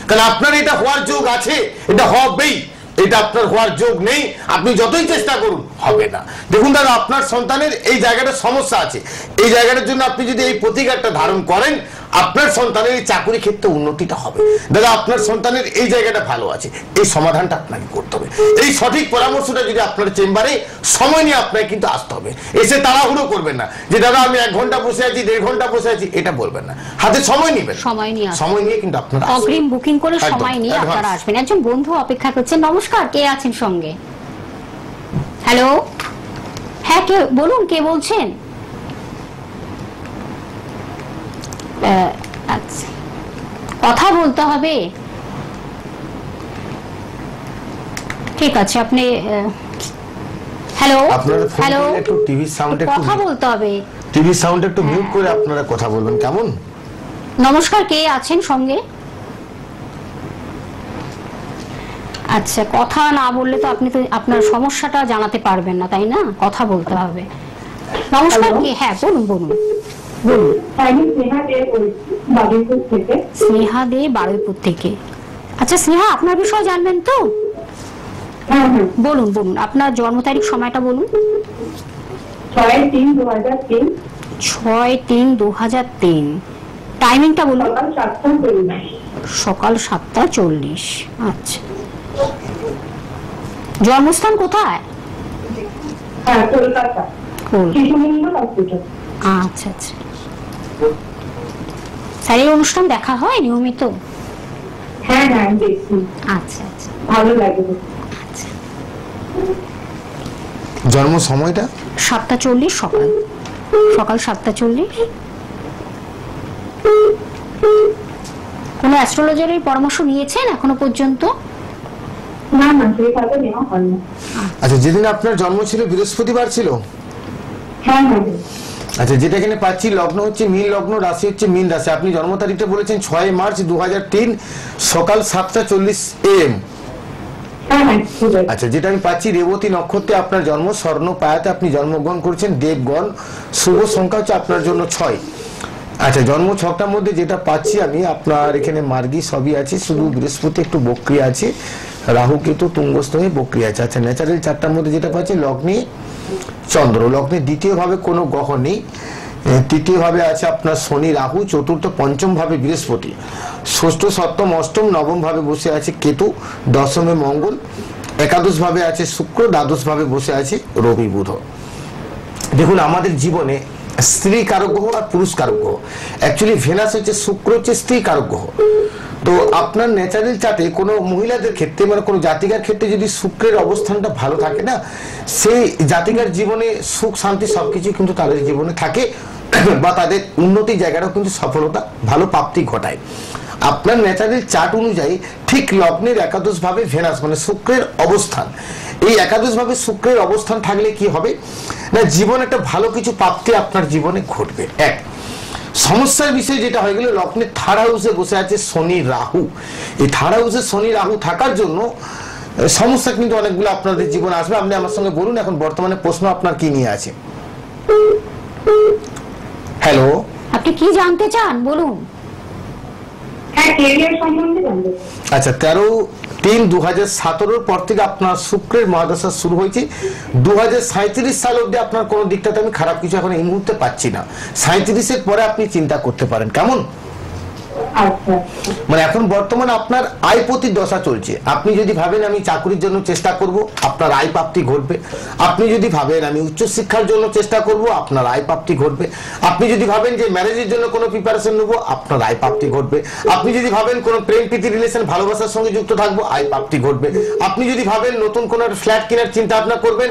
কারণ আপনার এটা হওয়ার যোগ আছে, এটা হবেই। এটা আপনার হওয়ার যোগ নেই, আপনি যতই চেষ্টা করুন হবে না। দেখুন দাদা, আপনার সন্তানের এই জায়গাটা সমস্যা আছে, এই জায়গাটার জন্য আপনি যদি এই প্রতিকারটা ধারণ করেন, আপনার সন্তানের এই চাকরি ক্ষেত্রে উন্নতিটা হবে। দাদা, আপনার সন্তানের এই জায়গাটা ভালো আছে, এই সমাধানটা আপনাকে করতে হবে। এই সঠিক পরামর্শটা যদি আপনার চেম্বারে সময় নিয়ে আপনাকে কিন্তু আসতে হবে। এসে তাড়াহুড়ো করবেন না যে দাদা আমি 1 ঘন্টা বসে আছি, 1.5 ঘন্টা বসে আছি, এটা বলবেন না। হাতে সময় নেবেন, সময় নিয়ে কিন্তু আপনারা অগ্রিম বুকিং করে সময় নিয়ে আপনারা আসবেন। একজন বন্ধু অপেক্ষা করছেন। নমস্কার, কে আছেন সঙ্গে? হ্যালো, হ্যাঁ কে বলুন, কে বলছেন? আচ্ছা, কথা বলতে হবে, ঠিক আছে। আপনি হ্যালো হ্যালো, একটু টিভি সাউন্ড, একটু কথা বলতে হবে, টিভি সাউন্ড একটু মিউট করে আপনারা কথা বলবেন, কেমন? নমস্কার, কে আছেন সঙ্গে? আচ্ছা, কথা না বললে তো আপনি তো আপনার সমস্যাটা জানাতে পারবেন না, তাই না? কথা বলতে হবে। নমস্কার, কে? হ্যাঁ বলুন বলুন বলুন। স্নেহা দে, বারুইপুর থেকে। আচ্ছা স্নেহা, আপনার বিষয় জানবেন তো? বলুন বলুন, আপনার জন্ম তারিখ, সময়টা বলুন। 6/3/2003। টাইমিংটা বলুন। সকাল 7:40। আচ্ছা, জন্মস্থান কোথায়? আচ্ছা আচ্ছা। স্যার, এই অনুষ্ঠান দেখা হয় নিয়মিত? হ্যাঁ হ্যাঁ দেখি। আচ্ছা আচ্ছা, ভালো লাগে। আচ্ছা, জন্ম সময়টা 7:40, সকাল 7:40। কোন অ্যাস্ট্রোলজারের পরামর্শ নিয়েছেন এখনো পর্যন্ত? না না, সেভাবে নেওয়া হয়নি। আচ্ছা, যেদিন আপনার জন্ম ছিল বৃহস্পতিবার ছিল? হ্যাঁ হ্যাঁ। আচ্ছা, যেটা এখানে পাচ্ছি লগ্ন হচ্ছে মীন লগ্ন, রাশি হচ্ছে মীন রাশি। আপনি জন্ম তারিখটা বলেছেন 6 মার্চ 2003, সকাল 7:40 AM। হ্যাঁ হ্যাঁ ঠিক আছে। আচ্ছা, যেটা আমি পাচ্ছি রেবতী নক্ষত্রে আপনার জন্ম, স্বর্ণ পায়াতে আপনি জন্মগ্রহণ করেছেন, দেবগণ, শুভ সংখ্যা হচ্ছে আপনার জন্য 6। আচ্ছা, জন্ম ছকটার মধ্যে যেটা পাচ্ছি আমি, আপনার এখানে মার্গী সবই আছে, শুধু বৃহস্পতি একটু বক্রি আছে, রাহু কেতু তুঙ্গস্থ হয়ে বক্রি আছে। আচ্ছা, ন্যাচারাল চারটার মধ্যে যেটা পাচ্ছি লগ্নে চন্দ্র, লগ্নে দ্বিতীয় ভাবে কোনো গ্রহ নেই, তৃতীয় ভাবে আছে আপনার শনি রাহু, চতুর্থ পঞ্চম ভাবে বৃহস্পতি, ষষ্ঠ সপ্তম অষ্টম নবম ভাবে বসে আছে কেতু, দশমে মঙ্গল, একাদশ ভাবে আছে শুক্র, দ্বাদশ ভাবে বসে আছে রবি বুধ। দেখুন, আমাদের জীবনে স্ত্রী কারক গ্রহ আর পুরুষ কারক গ্রহ, অ্যাকচুয়ালি ভেনাস হচ্ছে, শুক্র হচ্ছে স্ত্রী কারক গ্রহ। তো আপনার ন্যাচারাল চার্টে কোনো মহিলাদের ক্ষেত্রে, মানে কোনো জাতিকার ক্ষেত্রে যদি শুক্রের অবস্থানটা ভালো থাকে না, সেই জাতিকার জীবনে সুখ শান্তি সবকিছু কিন্তু তাদের জীবনে থাকে, বা তাদের উন্নতির জায়গাটাও কিন্তু সফলতা ভালো প্রাপ্তি ঘটায়। আপনার ন্যাচারাল চার্ট অনুযায়ী ঠিক লগ্নের একাদশ ভাবে ভেনাস মানে শুক্রের অবস্থান, এই একাদশ ভাবে শুক্রের অবস্থান থাকলে কি হবে না, জীবনে একটা ভালো কিছু প্রাপ্তি আপনার জীবনে ঘটবে। এক সমস্যার বিষয় যেটা হয়ে গেল, লগ্নের থার্ড হাউসে বসে আছে শনি রাহু, এই থার্ড হাউসে শনি রাহু থাকার জন্য সমস্যা কিন্তু অনেকগুলো আপনাদের জীবনে আসবে। আপনি আমার সঙ্গে বলুন এখন বর্তমানে প্রশ্ন আপনার কি নিয়ে আছে। হ্যালো, আপনি কি জানতে চান বলুন। হ্যাঁ ক্যারিয়ার সম্বন্ধে জানতে। আচ্ছা, 13/3/2017 পর থেকে আপনার শুক্রের মহাদশা শুরু হয়েছে। 2037 সাল অব্দি আপনার কোনো দিকটাতে আমি খারাপ কিছু এখন এই মুহূর্তে পাচ্ছি না। 37-এর পরে আপনি চিন্তা করতে পারেন, কেমন? আচ্ছা, মানে এখন বর্তমানে আপনার আয় প্রতি দশা চলছে। আপনি যদি ভাবেন আমি চাকরির জন্য চেষ্টা করব, আপনার আয় প্রাপ্তি ঘটবে। আপনি যদি ভাবেন আমি উচ্চশিক্ষার জন্য চেষ্টা করব, আপনার আয় প্রাপ্তি ঘটবে। আপনি যদি ভাবেন যে ম্যারেজের জন্য কোনো প্রিপারেশন নেবো, আপনার আয় প্রাপ্তি ঘটবে। আপনি যদি ভাবেন কোনো প্রেম প্রীতি রিলেশন ভালোবাসার সঙ্গে যুক্ত থাকবো, আয় প্রাপ্তি ঘটবে। আপনি যদি ভাবেন নতুন কোনো ফ্ল্যাট কেনার চিন্তা ভাবনা করবেন,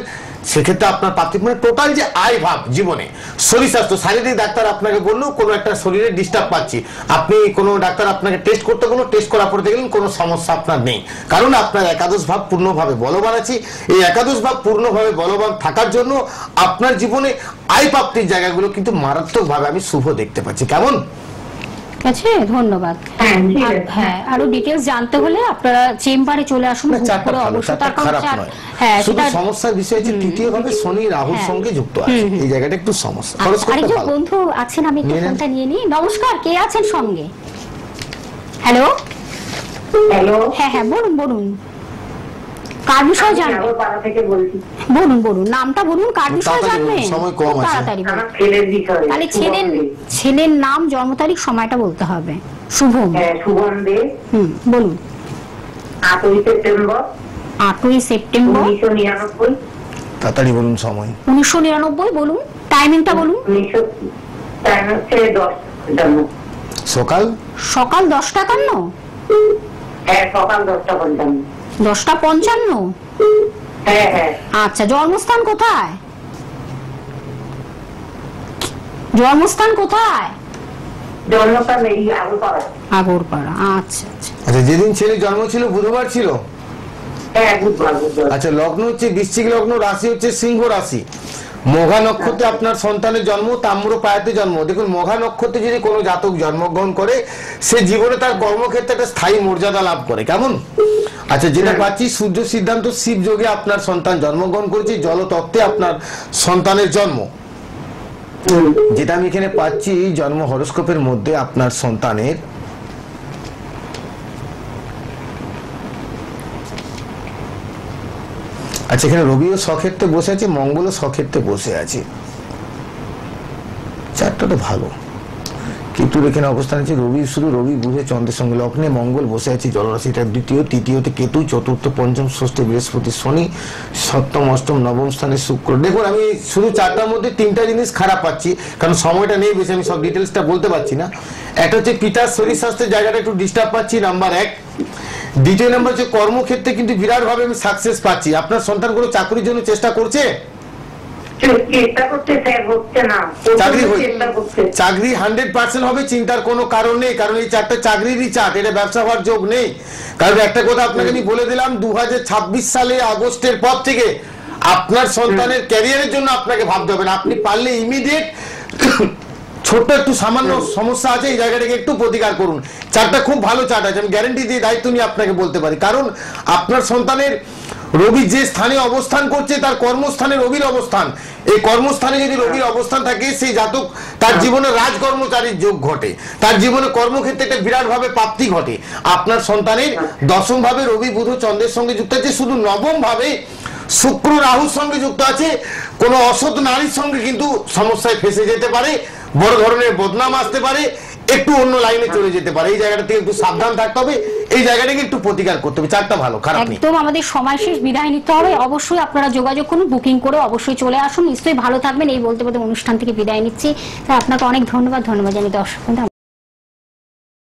সেক্ষেত্রে আপনার প্রাপ্তি, মানে টোটাল যে আয় ভাব জীবনে। শরীর স্বাস্থ্য, শারীরিক ডাক্তার আপনাকে বললো কোনো একটা শরীরে ডিস্টার্ব পাচ্ছি, আপনি কোনো ডাক্তার আপনাকে টেস্ট করতে বললো, টেস্ট করার পরে দেখলেন কোনো সমস্যা আপনার নেই, কারণ আপনার একাদশ ভাব পূর্ণভাবে বলবান আছে। এই একাদশ ভাব পূর্ণভাবে বলবান থাকার জন্য আপনার জীবনে আয় প্রাপ্তির জায়গাগুলো কিন্তু মারাত্মকভাবে আমি শুভ দেখতে পাচ্ছি, কেমন? আছে, ধন্যবাদ। হ্যাঁ ঠিক আছে। হ্যাঁ, আরো ডিটেইলস জানতে হলে আপনারা চেম্বারে চলে আসুন। হ্যাঁ, শুধু সমস্যার বিষয় যে তৃতীয় ভাবে শনি রাহুর সঙ্গে যুক্ত আছে, এই জায়গাটা একটু সমস্যা। আরেকজন বন্ধু আছেন, আমি একটু ফোনটা নিয়ে নিই। নমস্কার, কে আছেন সঙ্গে? হ্যালো হ্যালো, হ্যাঁ হ্যাঁ বলুন বলুন, কার বিষয় জানবেন? পাড়া থেকে বলছি। বলুন বলুন, নামটা বলুন, কার বিষয় জানবেন? সময় কম আছে। তাড়াতাড়ি বলুন। আমার ছেলের বিষয়ে। তাহলে ছেলের নাম, জন্ম তারিখ, সময়টা বলতে হবে। শুভম। হ্যাঁ, সুবন দে। বলুন। 8ই সেপ্টেম্বর 8ই সেপ্টেম্বর 1999। তাড়াতাড়ি বলুন সময়। 1999 বলুন, টাইমিংটা বলুন। 10 জন্ম। সকাল 10:51। হ্যাঁ, সকাল 10:55। 10:55। হ্যাঁ হ্যাঁ। আচ্ছা, জন্মস্থান কোথায়? জন্মস্থান কোথায়? জন্মস্থান এই আগরপাড়া। আগরপাড়া। আচ্ছা আচ্ছা। আচ্ছা, যেদিন ছেলে জন্ম ছিল বুধবার ছিল? হ্যাঁ, বুধবার। আচ্ছা, লগ্ন হচ্ছে বৃশ্চিক লগ্ন, রাশি হচ্ছে সিংহ রাশি, মঘা নক্ষত্রে আপনার সন্তানের জন্ম, তাম্র পায়াতে জন্ম। দেখুন, মঘা নক্ষত্রে যদি কোনো জাতক জন্মগ্রহণ করে, সে জীবনে তার কর্মক্ষেত্রে একটা স্থায়ী মর্যাদা লাভ করে, কেমন? আচ্ছা, যেটা পাচ্ছি সূর্য সিদ্ধান্ত শিব যোগে আপনার সন্তান জন্মগ্রহণ করেছে, জলতত্ত্বে আপনার সন্তানের জন্ম। যেটা আমি এখানে পাচ্ছি জন্ম হরোস্কোপের মধ্যে আপনার সন্তানের আচ্ছা, এখানে রবিও স্বক্ষেত্রে বসে আছে, মঙ্গলও স্বক্ষেত্রে বসে আছে। চারটা তো ভালো, কেতুর এখানে অবস্থান আছে। রবি শুধু রবি বুধে চন্দ্রের সঙ্গে লগ্নে, মঙ্গল বসে আছে জলরাশিটা দ্বিতীয়, তৃতীয়তে কেতু, চতুর্থ পঞ্চম ষষ্ঠে বৃহস্পতি শনি, সপ্তম অষ্টম নবম স্থানে শুক্র। দেখুন, আমি শুধু চারটার মধ্যে তিনটা জিনিস খারাপ পাচ্ছি, কারণ সময়টা নেই বেশি, আমি সব ডিটেলসটা বলতে পারছি না। একটা হচ্ছে পিতার শরীর স্বাস্থ্যের জায়গাটা একটু ডিস্টার্ব পাচ্ছি, নাম্বার 1। দ্বিতীয় নাম্বার হচ্ছে কর্মক্ষেত্রে কিন্তু বিরাট ভাবে আমি সাকসেস পাচ্ছি। আপনার সন্তান কোনো চাকরির জন্য চেষ্টা করছে? চাকরি 100% হবে, চিন্তার কোনো কারণ নেই, কারণ এই চারটা চাকরিরই চার্ট, এটা ব্যবসা হওয়ার যোগ নেই। কারণ একটা কথা আপনাকে আমি বলে দিলাম, 2026 সালে আগস্টের পর থেকে আপনার সন্তানের ক্যারিয়ারের জন্য আপনাকে ভাবতে হবে না। আপনি পারলে ইমিডিয়েট ছোট্ট একটু সামান্য সমস্যা আছে, এই জায়গাটাকে একটু প্রতিকার করুন। চারটা খুব ভালো চার্ট আছে, আমি গ্যারেন্টি দিয়ে দায়িত্ব নিয়ে আপনাকে বলতে পারি, কারণ আপনার সন্তানের রবি যে স্থানে অবস্থান করছে তার কর্মস্থানে রবির অবস্থান, এই কর্মস্থানে যদি রবির অবস্থান থাকে সেই জাতক তার জীবনে রাজকর্মচারীর যোগ ঘটে, তার জীবনে কর্মক্ষেত্রে একটা বিরাট ভাবে প্রাপ্তি ঘটে। আপনার সন্তানের দশম ভাবে রবি বুধ চন্দ্রের সঙ্গে যুক্ত আছে, শুধু নবম ভাবে শুক্র রাহুর সঙ্গে যুক্ত আছে। কোন অসৎ নারীর সঙ্গে কিন্তু সমস্যায় ফেসে যেতে পারে, বড় ধরনের বদনাম আসতে পারে, একটু অন্য লাইনে চলে যেতে পারে, এই জায়গাটা থেকে একটু সাবধান থাকতে হবে, এই জায়গাটাকে একটু প্রতিকার করতে হবে। চারটা ভালো, খারাপ নেই। একদম আমাদের সময় শেষ, বিদায় নিতে হবে। অবশ্যই আপনারা যোগাযোগ করুন, বুকিং করে অবশ্যই চলে আসুন, নিশ্চয়ই ভালো থাকবেন। এই বলতে বলতে অনুষ্ঠান থেকে বিদায় নিচ্ছি। আপনাকে অনেক ধন্যবাদ জানি দর্শক।